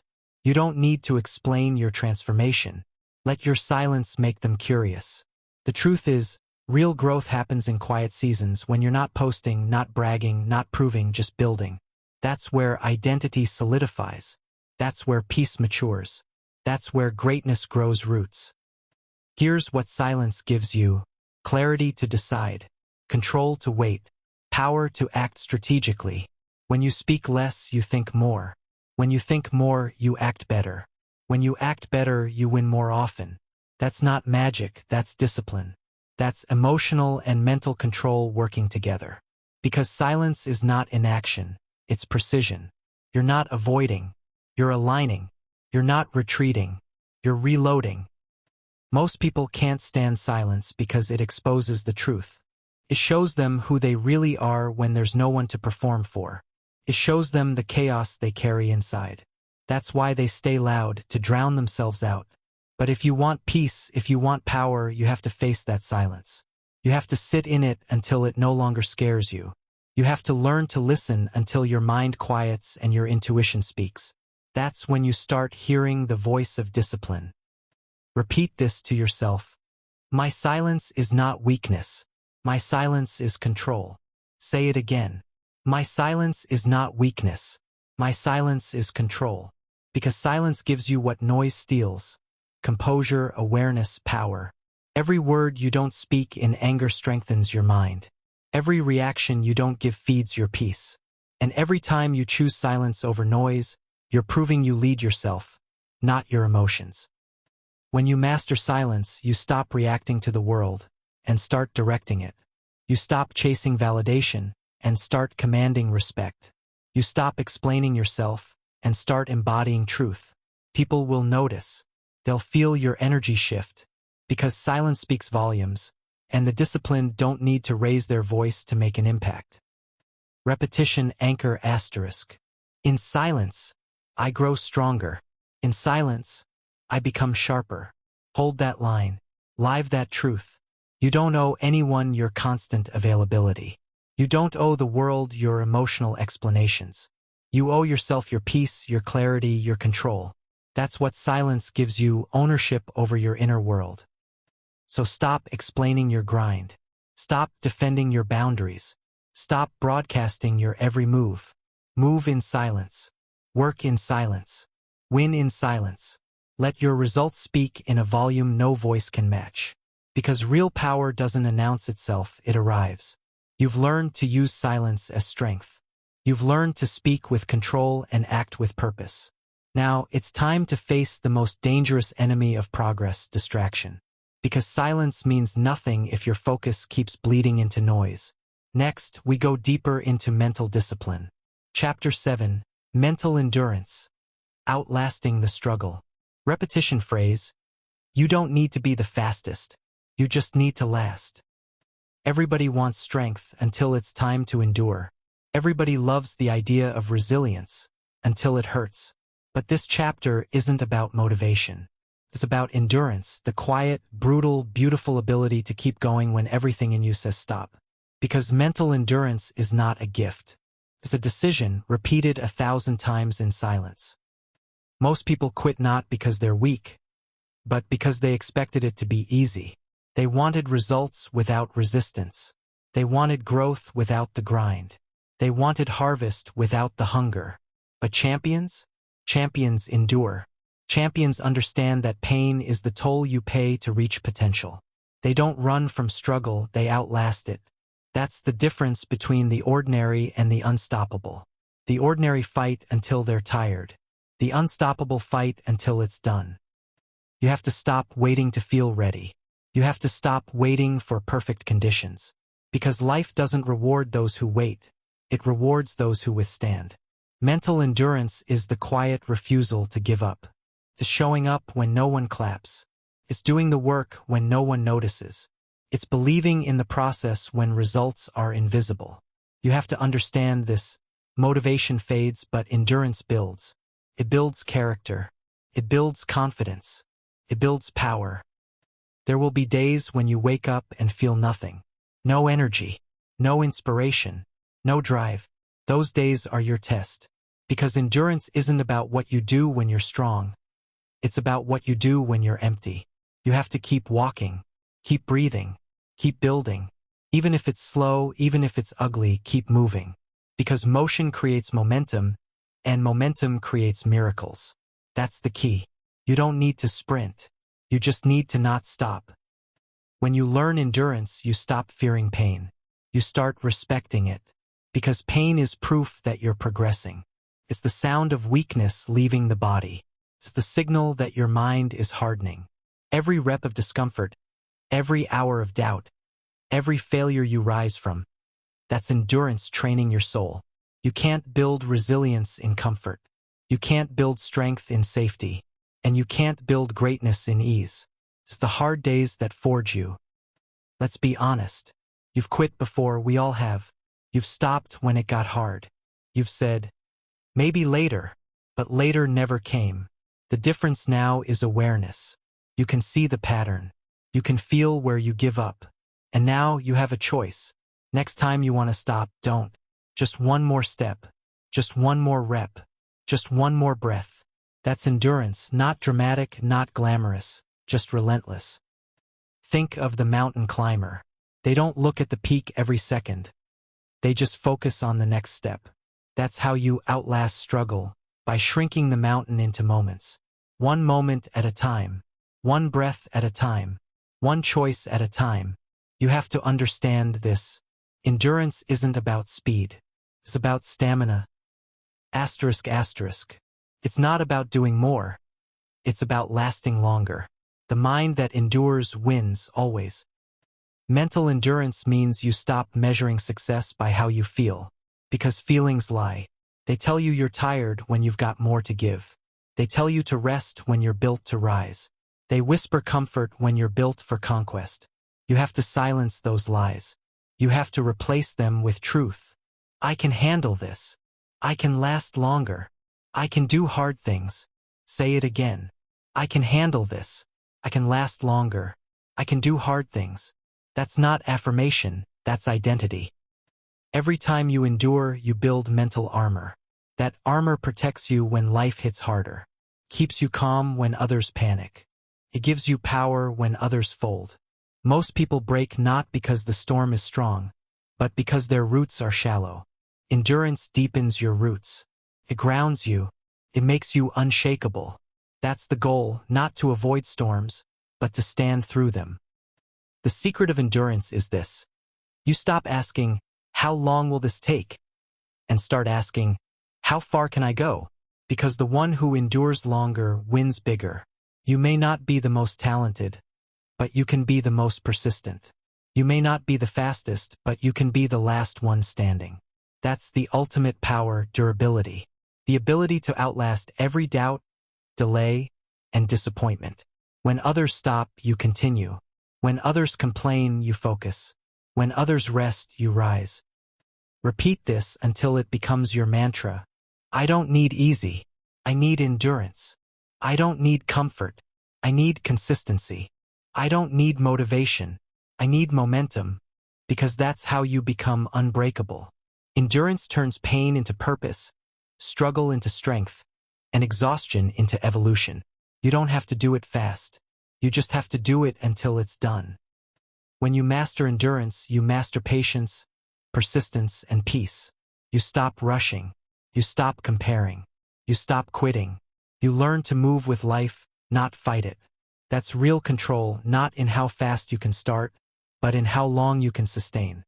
Speaker 1: You don't need to explain your transformation. Let your silence make them curious. The truth is, real growth happens in quiet seasons when you're not posting, not bragging, not proving, just building. That's where identity solidifies. That's where peace matures. That's where greatness grows roots. Here's what silence gives you: clarity to decide, control to wait, power to act strategically. When you speak less, you think more. When you think more, you act better. When you act better, you win more often. That's not magic, that's discipline. That's emotional and mental control working together. Because silence is not inaction, it's precision. You're not avoiding, you're aligning. You're not retreating, you're reloading. Most people can't stand silence because it exposes the truth. It shows them who they really are when there's no one to perform for. It shows them the chaos they carry inside. That's why they stay loud, to drown themselves out. But if you want peace, if you want power, you have to face that silence. You have to sit in it until it no longer scares you. You have to learn to listen until your mind quiets and your intuition speaks. That's when you start hearing the voice of discipline. Repeat this to yourself. My silence is not weakness. My silence is control. Say it again. My silence is not weakness. My silence is control. Because silence gives you what noise steals: composure, awareness, power. Every word you don't speak in anger strengthens your mind. Every reaction you don't give feeds your peace. And every time you choose silence over noise, you're proving you lead yourself, not your emotions. When you master silence, you stop reacting to the world and start directing it. You stop chasing validation and start commanding respect. You stop explaining yourself and start embodying truth. People will notice. They'll feel your energy shift, because silence speaks volumes, and the disciplined don't need to raise their voice to make an impact. Repetition anchor asterisk. In silence, I grow stronger. In silence, I become sharper. Hold that line. Live that truth. You don't owe anyone your constant availability. You don't owe the world your emotional explanations. You owe yourself your peace, your clarity, your control. That's what silence gives you: ownership over your inner world. So stop explaining your grind. Stop defending your boundaries. Stop broadcasting your every move. Move in silence. Work in silence. Win in silence. Let your results speak in a volume no voice can match. Because real power doesn't announce itself, it arrives. You've learned to use silence as strength. You've learned to speak with control and act with purpose. Now, it's time to face the most dangerous enemy of progress: distraction. Because silence means nothing if your focus keeps bleeding into noise. Next, we go deeper into mental discipline. Chapter 7. Mental endurance. Outlasting the struggle. Repetition phrase. You don't need to be the fastest. You just need to last. Everybody wants strength until it's time to endure. Everybody loves the idea of resilience until it hurts. But this chapter isn't about motivation. It's about endurance, the quiet, brutal, beautiful ability to keep going when everything in you says stop. Because mental endurance is not a gift. It's a decision repeated 1,000 times in silence. Most people quit not because they're weak, but because they expected it to be easy. They wanted results without resistance. They wanted growth without the grind. They wanted harvest without the hunger. But champions? Champions endure. Champions understand that pain is the toll you pay to reach potential. They don't run from struggle, they outlast it. That's the difference between the ordinary and the unstoppable. The ordinary fight until they're tired. The unstoppable fight until it's done. You have to stop waiting to feel ready. You have to stop waiting for perfect conditions. Because life doesn't reward those who wait. It rewards those who withstand. Mental endurance is the quiet refusal to give up. It's showing up when no one claps. It's doing the work when no one notices. It's believing in the process when results are invisible. You have to understand this. Motivation fades, but endurance builds. It builds character. It builds confidence. It builds power. There will be days when you wake up and feel nothing. No energy. No inspiration. No drive. Those days are your test. Because endurance isn't about what you do when you're strong. It's about what you do when you're empty. You have to keep walking. Keep breathing. Keep building. Even if it's slow, even if it's ugly, keep moving. Because motion creates momentum, and momentum creates miracles. That's the key. You don't need to sprint. You just need to not stop. When you learn endurance, you stop fearing pain. You start respecting it. Because pain is proof that you're progressing. It's the sound of weakness leaving the body. It's the signal that your mind is hardening. Every rep of discomfort, every hour of doubt, every failure you rise from, that's endurance training your soul. You can't build resilience in comfort. You can't build strength in safety. And you can't build greatness in ease. It's the hard days that forge you. Let's be honest. You've quit before, we all have. You've stopped when it got hard. You've said, maybe later, but later never came. The difference now is awareness. You can see the pattern. You can feel where you give up. And now you have a choice. Next time you want to stop, don't. Just one more step. Just one more rep. Just one more breath. That's endurance, not dramatic, not glamorous, just relentless. Think of the mountain climber. They don't look at the peak every second. They just focus on the next step. That's how you outlast struggle, by shrinking the mountain into moments. One moment at a time. One breath at a time. One choice at a time. You have to understand this. Endurance isn't about speed. It's about stamina. Asterisk asterisk. It's not about doing more. It's about lasting longer. The mind that endures wins always. Mental endurance means you stop measuring success by how you feel. Because feelings lie. They tell you you're tired when you've got more to give. They tell you to rest when you're built to rise. They whisper comfort when you're built for conquest. You have to silence those lies. You have to replace them with truth. I can handle this. I can last longer. I can do hard things. Say it again. I can handle this. I can last longer. I can do hard things. That's not affirmation, that's identity. Every time you endure, you build mental armor. That armor protects you when life hits harder. Keeps you calm when others panic. It gives you power when others fold. Most people break not because the storm is strong, but because their roots are shallow. Endurance deepens your roots. It grounds you. It makes you unshakable. That's the goal, not to avoid storms, but to stand through them. The secret of endurance is this. You stop asking, how long will this take? And start asking, how far can I go? Because the one who endures longer wins bigger. You may not be the most talented, but you can be the most persistent. You may not be the fastest, but you can be the last one standing. That's the ultimate power, durability. The ability to outlast every doubt, delay, and disappointment. When others stop, you continue. When others complain, you focus. When others rest, you rise. Repeat this until it becomes your mantra. I don't need easy. I need endurance. I don't need comfort. I need consistency. I don't need motivation. I need momentum. Because that's how you become unbreakable. Endurance turns pain into purpose, struggle into strength, and exhaustion into evolution. You don't have to do it fast. You just have to do it until it's done. When you master endurance, you master patience, persistence, and peace. You stop rushing. You stop comparing. You stop quitting. You learn to move with life, not fight it. That's real control, not in how fast you can start, but in how long you can sustain.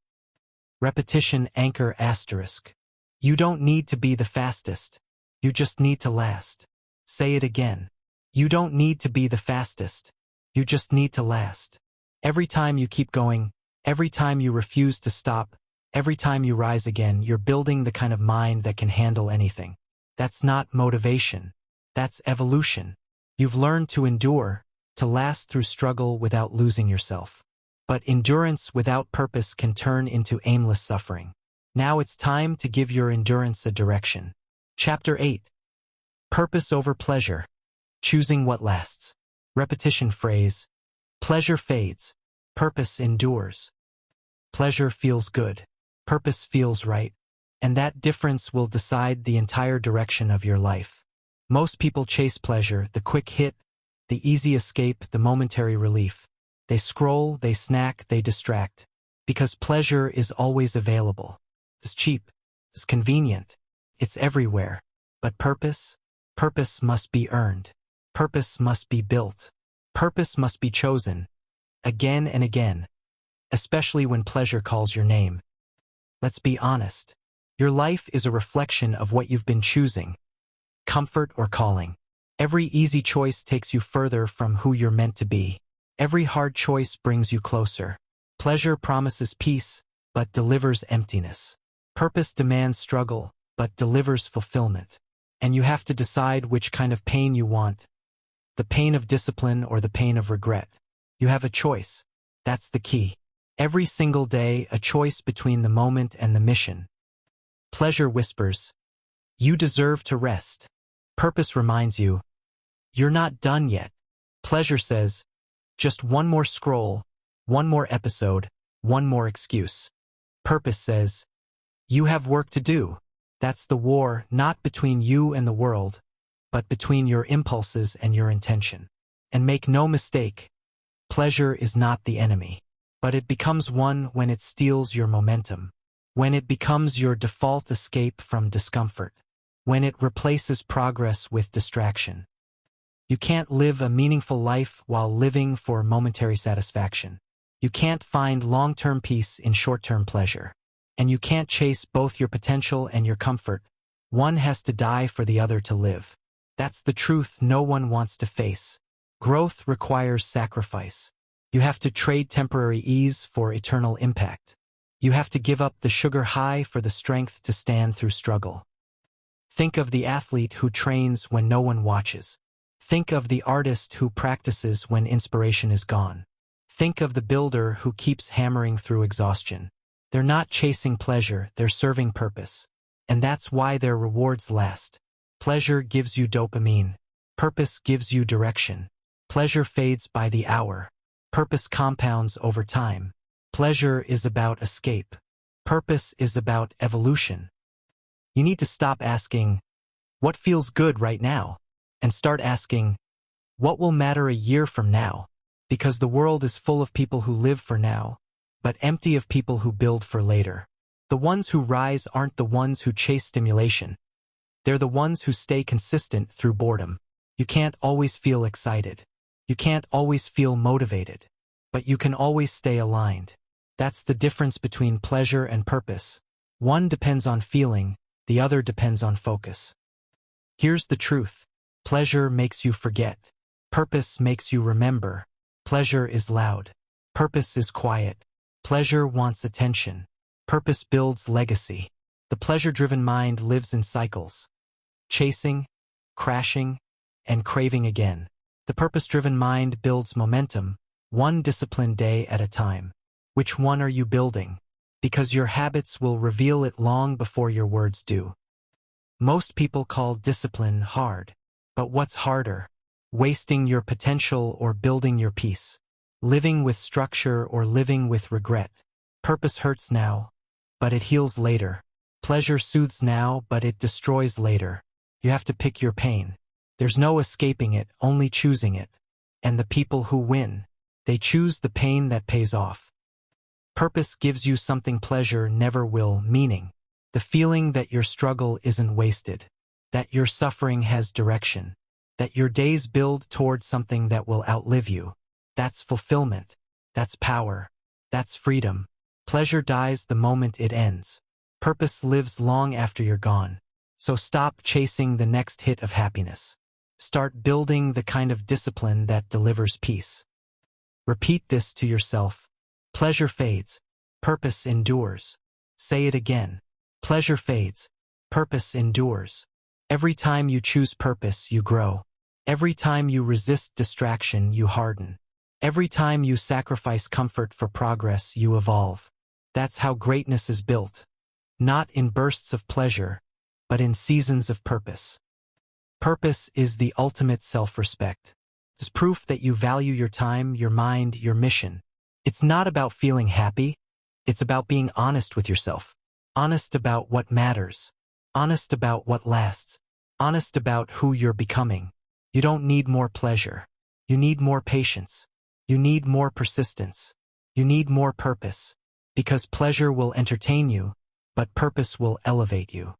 Speaker 1: Repetition anchor asterisk. You don't need to be the fastest. You just need to last. Say it again. You don't need to be the fastest. You just need to last. Every time you keep going, every time you refuse to stop, every time you rise again, you're building the kind of mind that can handle anything. That's not motivation. That's evolution. You've learned to endure, to last through struggle without losing yourself. But endurance without purpose can turn into aimless suffering. Now it's time to give your endurance a direction. Chapter 8. Purpose over pleasure. Choosing what lasts. Repetition phrase. Pleasure fades. Purpose endures. Pleasure feels good. Purpose feels right. And that difference will decide the entire direction of your life. Most people chase pleasure, the quick hit, the easy escape, the momentary relief. They scroll, they snack, they distract. Because pleasure is always available. It's cheap. It's convenient. It's everywhere. But purpose? Purpose must be earned. Purpose must be built. Purpose must be chosen. Again and again. Especially when pleasure calls your name. Let's be honest. Your life is a reflection of what you've been choosing. Comfort or calling. Every easy choice takes you further from who you're meant to be. Every hard choice brings you closer. Pleasure promises peace, but delivers emptiness. Purpose demands struggle, but delivers fulfillment. And you have to decide which kind of pain you want. The pain of discipline or the pain of regret. You have a choice. That's the key. Every single day, a choice between the moment and the mission. Pleasure whispers, you deserve to rest. Purpose reminds you, you're not done yet. Pleasure says, just one more scroll, one more episode, one more excuse. Purpose says, you have work to do. That's the war, not between you and the world, but between your impulses and your intention. And make no mistake, pleasure is not the enemy. but it becomes one when it steals your momentum, when it becomes your default escape from discomfort, when it replaces progress with distraction. You can't live a meaningful life while living for momentary satisfaction. You can't find long-term peace in short-term pleasure. And you can't chase both your potential and your comfort. One has to die for the other to live. That's the truth no one wants to face. Growth requires sacrifice. You have to trade temporary ease for eternal impact. You have to give up the sugar high for the strength to stand through struggle. Think of the athlete who trains when no one watches. Think of the artist who practices when inspiration is gone. Think of the builder who keeps hammering through exhaustion. They're not chasing pleasure, they're serving purpose. And that's why their rewards last. Pleasure gives you dopamine. Purpose gives you direction. Pleasure fades by the hour. Purpose compounds over time. Pleasure is about escape. Purpose is about evolution. You need to stop asking, what feels good right now? And start asking, what will matter a year from now? Because the world is full of people who live for now, but empty of people who build for later. The ones who rise aren't the ones who chase stimulation. They're the ones who stay consistent through boredom. You can't always feel excited. You can't always feel motivated. But you can always stay aligned. That's the difference between pleasure and purpose. One depends on feeling, the other depends on focus. Here's the truth. Pleasure makes you forget. Purpose makes you remember. Pleasure is loud. Purpose is quiet. Pleasure wants attention. Purpose builds legacy. The pleasure-driven mind lives in cycles. Chasing, crashing, and craving again. The purpose-driven mind builds momentum, one disciplined day at a time. Which one are you building? Because your habits will reveal it long before your words do. Most people call discipline hard. But what's harder? Wasting your potential or building your peace? Living with structure or living with regret? Purpose hurts now, but it heals later. Pleasure soothes now, but it destroys later. You have to pick your pain. There's no escaping it, only choosing it. And the people who win, they choose the pain that pays off. Purpose gives you something pleasure never will, meaning. The feeling that your struggle isn't wasted. That your suffering has direction. That your days build toward something that will outlive you. That's fulfillment. That's power. That's freedom. Pleasure dies the moment it ends. Purpose lives long after you're gone. So stop chasing the next hit of happiness. Start building the kind of discipline that delivers peace. Repeat this to yourself. Pleasure fades. Purpose endures. Say it again. Pleasure fades. Purpose endures. Every time you choose purpose, you grow. Every time you resist distraction, you harden. Every time you sacrifice comfort for progress, you evolve. That's how greatness is built. Not in bursts of pleasure, but in seasons of purpose. Purpose is the ultimate self-respect. It's proof that you value your time, your mind, your mission. It's not about feeling happy. It's about being honest with yourself. Honest about what matters. Honest about what lasts. Honest about who you're becoming. You don't need more pleasure. You need more patience. You need more persistence. You need more purpose. Because pleasure will entertain you, but purpose will elevate you.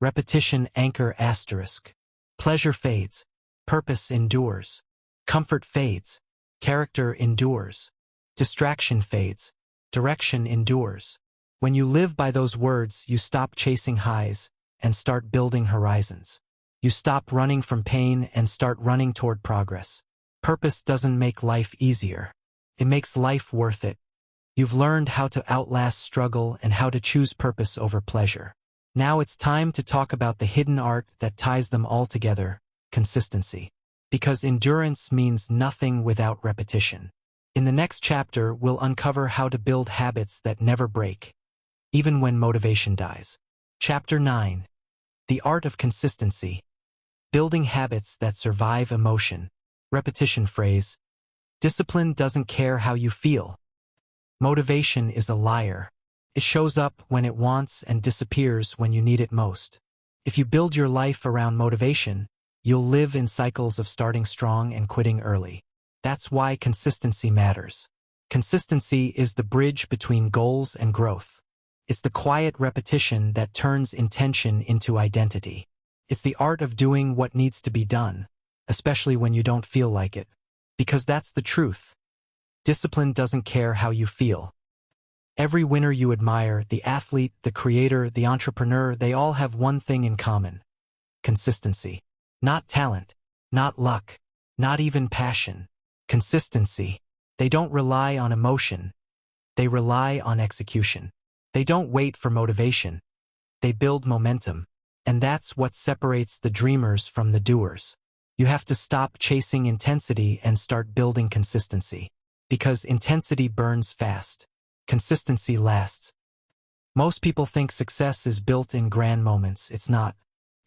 Speaker 1: Repetition anchor asterisk. Pleasure fades. Purpose endures. Comfort fades. Character endures. Distraction fades. Direction endures. When you live by those words, you stop chasing highs and start building horizons. You stop running from pain and start running toward progress. Purpose doesn't make life easier. It makes life worth it. You've learned how to outlast struggle and how to choose purpose over pleasure. Now it's time to talk about the hidden art that ties them all together, consistency. Because endurance means nothing without repetition. In the next chapter, we'll uncover how to build habits that never break, even when motivation dies. Chapter 9. The Art of Consistency. Building habits that survive emotion. Repetition phrase. Discipline doesn't care how you feel. Motivation is a liar. It shows up when it wants and disappears when you need it most. If you build your life around motivation, you'll live in cycles of starting strong and quitting early. That's why consistency matters. Consistency is the bridge between goals and growth. It's the quiet repetition that turns intention into identity. It's the art of doing what needs to be done, especially when you don't feel like it. Because that's the truth. Discipline doesn't care how you feel. Every winner you admire, the athlete, the creator, the entrepreneur, they all have one thing in common. Consistency. Not talent, not luck, not even passion. Consistency. They don't rely on emotion. They rely on execution. They don't wait for motivation. They build momentum. And that's what separates the dreamers from the doers. You have to stop chasing intensity and start building consistency. Because intensity burns fast. Consistency lasts. Most people think success is built in grand moments. It's not.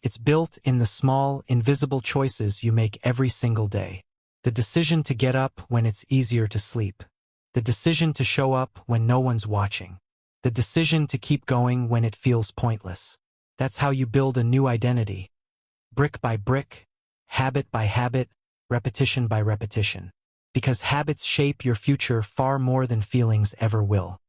Speaker 1: It's built in the small, invisible choices you make every single day. The decision to get up when it's easier to sleep. The decision to show up when no one's watching. The decision to keep going when it feels pointless. That's how you build a new identity. Brick by brick, habit by habit, repetition by repetition. Because habits shape your future far more than feelings ever will.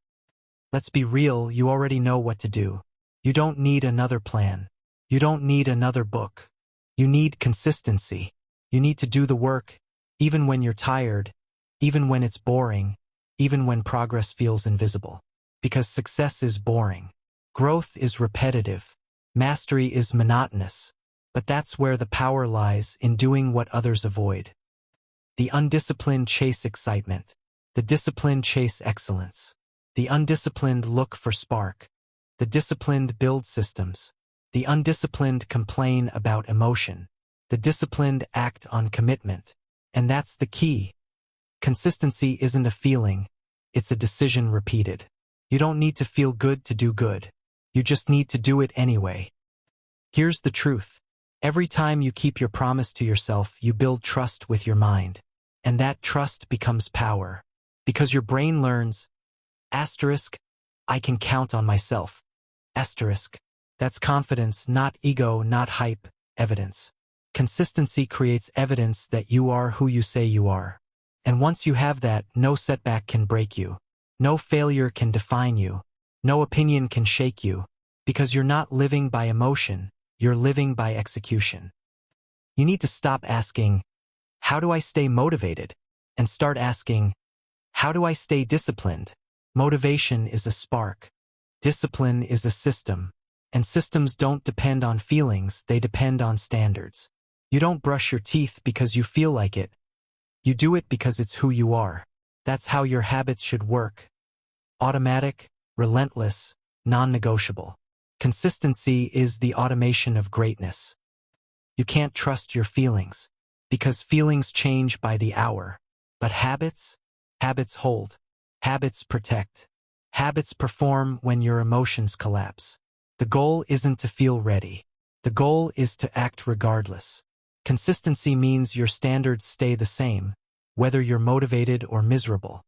Speaker 1: Let's be real, you already know what to do. You don't need another plan. You don't need another book. You need consistency. You need to do the work, even when you're tired, even when it's boring, even when progress feels invisible. Because success is boring. Growth is repetitive. Mastery is monotonous. But that's where the power lies, in doing what others avoid. The undisciplined chase excitement. The disciplined chase excellence. The undisciplined look for spark. The disciplined build systems. The undisciplined complain about emotion. The disciplined act on commitment. And that's the key. Consistency isn't a feeling. It's a decision repeated. You don't need to feel good to do good. You just need to do it anyway. Here's the truth. Every time you keep your promise to yourself, you build trust with your mind. And that trust becomes power. Because your brain learns, asterisk, I can count on myself. Asterisk. That's confidence, not ego, not hype, evidence. Consistency creates evidence that you are who you say you are. And once you have that, no setback can break you. No failure can define you. No opinion can shake you. Because you're not living by emotion, you're living by execution. You need to stop asking, how do I stay motivated? And start asking, how do I stay disciplined? Motivation is a spark. Discipline is a system. And systems don't depend on feelings, they depend on standards. You don't brush your teeth because you feel like it. You do it because it's who you are. That's how your habits should work. Automatic, relentless, non-negotiable. Consistency is the automation of greatness. You can't trust your feelings, because feelings change by the hour. But habits hold. Habits protect. Habits perform when your emotions collapse. The goal isn't to feel ready. The goal is to act regardless. Consistency means your standards stay the same, whether you're motivated or miserable.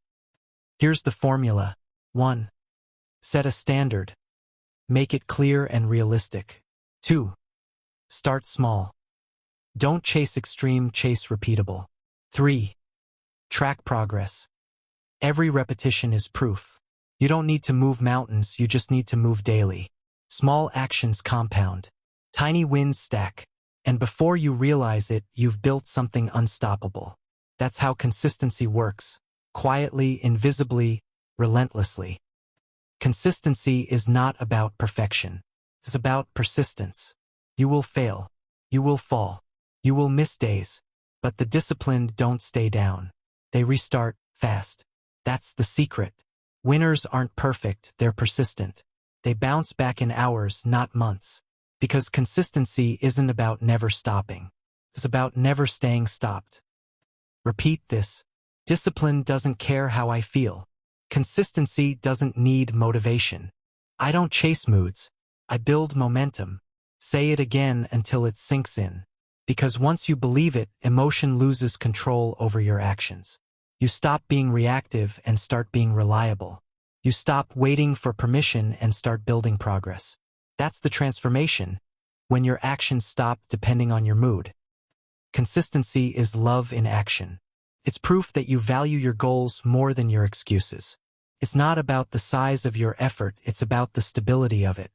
Speaker 1: Here's the formula. 1. Set a standard. Make it clear and realistic. 2. Start small. Don't chase extreme, chase repeatable. 3. Track progress. Every repetition is proof. You don't need to move mountains, you just need to move daily. Small actions compound. Tiny wins stack. And before you realize it, you've built something unstoppable. That's how consistency works. Quietly, invisibly, relentlessly. Consistency is not about perfection. It's about persistence. You will fail. You will fall. You will miss days. But the disciplined don't stay down. They restart fast. That's the secret. Winners aren't perfect, they're persistent. They bounce back in hours, not months. Because consistency isn't about never stopping. It's about never staying stopped. Repeat this. Discipline doesn't care how I feel. Consistency doesn't need motivation. I don't chase moods. I build momentum. Say it again until it sinks in. Because once you believe it, emotion loses control over your actions. You stop being reactive and start being reliable. You stop waiting for permission and start building progress. That's the transformation, when your actions stop depending on your mood. Consistency is love in action. It's proof that you value your goals more than your excuses. It's not about the size of your effort, it's about the stability of it.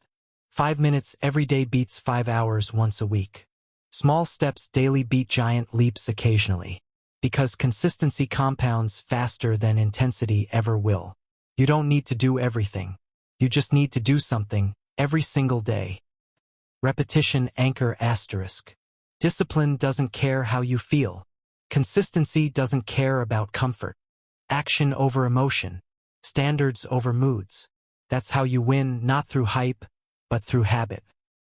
Speaker 1: 5 minutes every day beats 5 hours once a week. Small steps daily beat giant leaps occasionally. Because consistency compounds faster than intensity ever will. You don't need to do everything. You just need to do something every single day. Repetition anchor asterisk. Discipline doesn't care how you feel. Consistency doesn't care about comfort. Action over emotion. Standards over moods. That's how you win, not through hype, but through habit.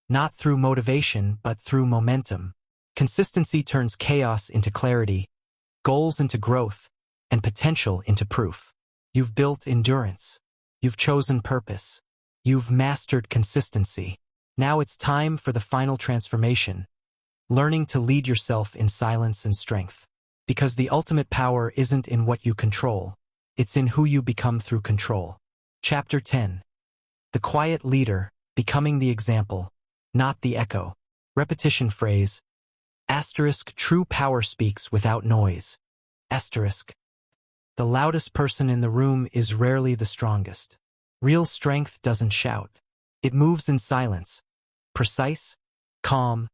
Speaker 1: Not through motivation, but through momentum. Consistency turns chaos into clarity, goals into growth, and potential into proof. You've built endurance. You've chosen purpose. You've mastered consistency. Now it's time for the final transformation. Learning to lead yourself in silence and strength. Because the ultimate power isn't in what you control. It's in who you become through control. Chapter 10. The quiet leader, becoming the example, not the echo. Repetition phrase. Asterisk, true power speaks without noise. Asterisk. The loudest person in the room is rarely the strongest. Real strength doesn't shout. It moves in silence. Precise, calm,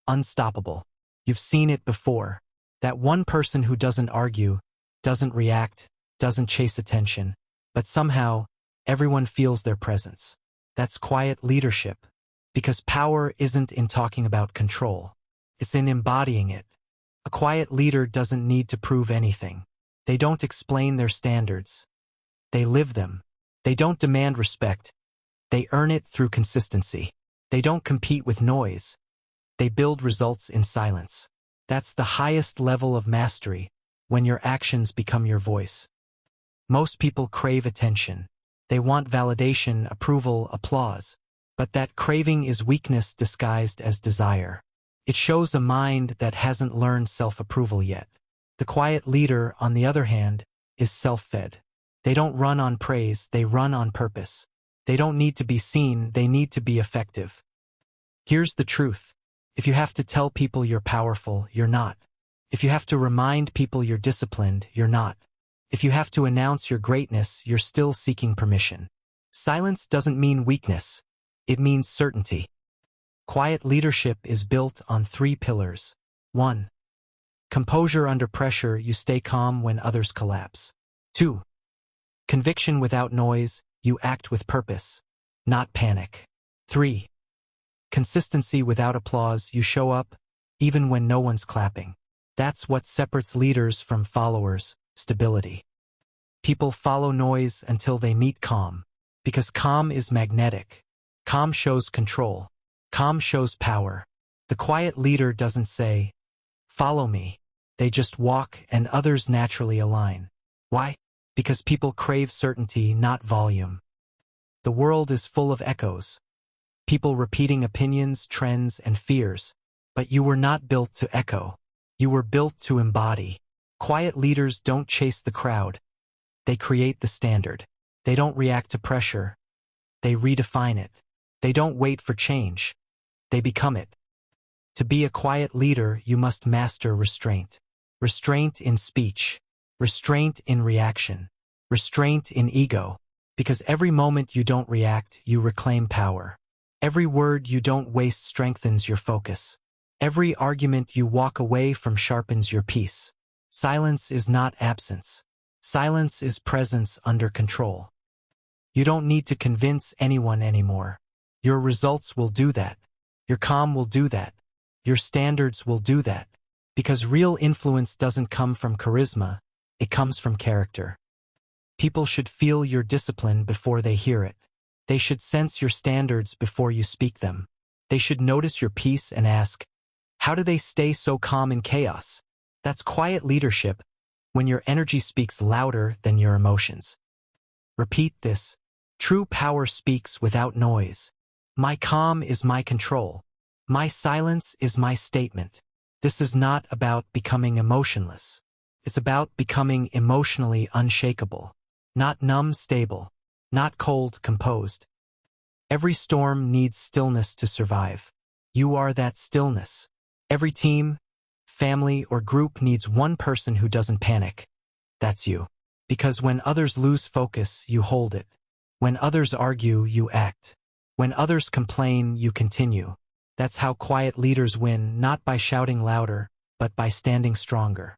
Speaker 1: unstoppable. You've seen it before. That one person who doesn't argue, doesn't react, doesn't chase attention, but somehow, everyone feels their presence. That's quiet leadership. Because power isn't in talking about control. It's in embodying it. A quiet leader doesn't need to prove anything. They don't explain their standards. They live them. They don't demand respect. They earn it through consistency. They don't compete with noise. They build results in silence. That's the highest level of mastery, when your actions become your voice. Most people crave attention. They want validation, approval, applause. But that craving is weakness disguised as desire. It shows a mind that hasn't learned self-approval yet. The quiet leader, on the other hand, is self-fed. They don't run on praise, they run on purpose. They don't need to be seen, they need to be effective. Here's the truth. If you have to tell people you're powerful, you're not. If you have to remind people you're disciplined, you're not. If you have to announce your greatness, you're still seeking permission. Silence doesn't mean weakness. It means certainty. Quiet leadership is built on 3 pillars. 1. Composure under pressure, you stay calm when others collapse. 2. Conviction without noise, you act with purpose, not panic. 3. Consistency without applause, you show up, even when no one's clapping. That's what separates leaders from followers, stability. People follow noise until they meet calm, because calm is magnetic. Calm shows control. Calm shows power. The quiet leader doesn't say, "Follow me." They just walk and others naturally align. Why? Because people crave certainty, not volume. The world is full of echoes. People repeating opinions, trends, and fears. But you were not built to echo. You were built to embody. Quiet leaders don't chase the crowd. They create the standard. They don't react to pressure. They redefine it. They don't wait for change. They become it. To be a quiet leader, you must master restraint. Restraint in speech. Restraint in reaction. Restraint in ego. Because every moment you don't react, you reclaim power. Every word you don't waste strengthens your focus. Every argument you walk away from sharpens your peace. Silence is not absence. Silence is presence under control. You don't need to convince anyone anymore. Your results will do that. Your calm will do that. Your standards will do that. Because real influence doesn't come from charisma, it comes from character. People should feel your discipline before they hear it. They should sense your standards before you speak them. They should notice your peace and ask, how do they stay so calm in chaos? That's quiet leadership, when your energy speaks louder than your emotions. Repeat this. True power speaks without noise. My calm is my control. My silence is my statement. This is not about becoming emotionless. It's about becoming emotionally unshakable. Not numb stable. Not cold composed. Every storm needs stillness to survive. You are that stillness. Every team, family, or group needs one person who doesn't panic. That's you. Because when others lose focus, you hold it. When others argue, you act. When others complain, you continue. That's how quiet leaders win, not by shouting louder, but by standing stronger.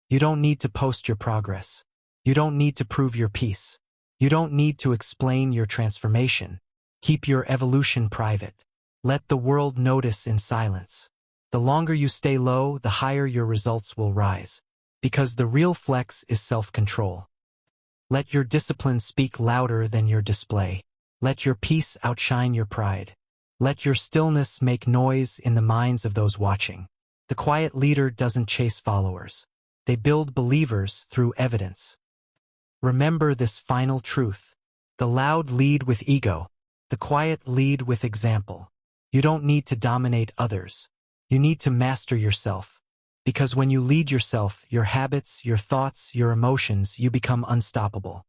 Speaker 1: You don't need to post your progress. You don't need to prove your peace. You don't need to explain your transformation. Keep your evolution private. Let the world notice in silence. The longer you stay low, the higher your results will rise. Because the real flex is self-control. Let your discipline speak louder than your display. Let your peace outshine your pride. Let your stillness make noise in the minds of those watching. The quiet leader doesn't chase followers. They build believers through evidence. Remember this final truth. The loud lead with ego. The quiet lead with example. You don't need to dominate others. You need to master yourself. Because when you lead yourself, your habits, your thoughts, your emotions, you become unstoppable.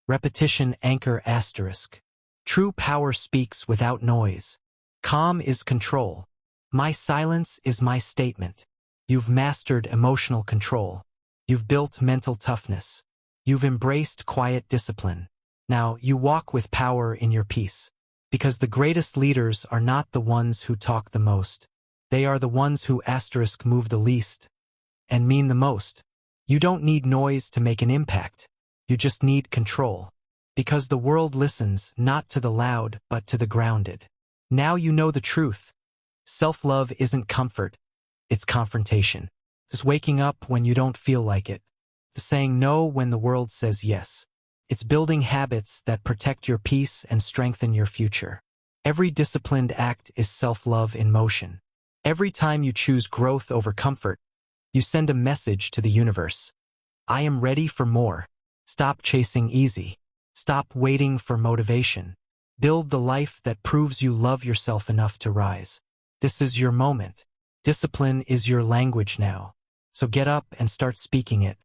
Speaker 1: Repetition anchor asterisk. True power speaks without noise. Calm is control. My silence is my statement. You've mastered emotional control. You've built mental toughness. You've embraced quiet discipline. Now you walk with power in your peace. Because the greatest leaders are not the ones who talk the most. They are the ones who asterisk move the least and mean the most. You don't need noise to make an impact. You just need control. Because the world listens not to the loud but to the grounded. Now you know the truth. Self-love isn't comfort. It's confrontation. It's waking up when you don't feel like it. It's saying no when the world says yes. It's building habits that protect your peace and strengthen your future. Every disciplined act is self-love in motion. Every time you choose growth over comfort, you send a message to the universe. I am ready for more. Stop chasing easy. Stop waiting for motivation. Build the life that proves you love yourself enough to rise. This is your moment. Discipline is your language now. So get up and start speaking it.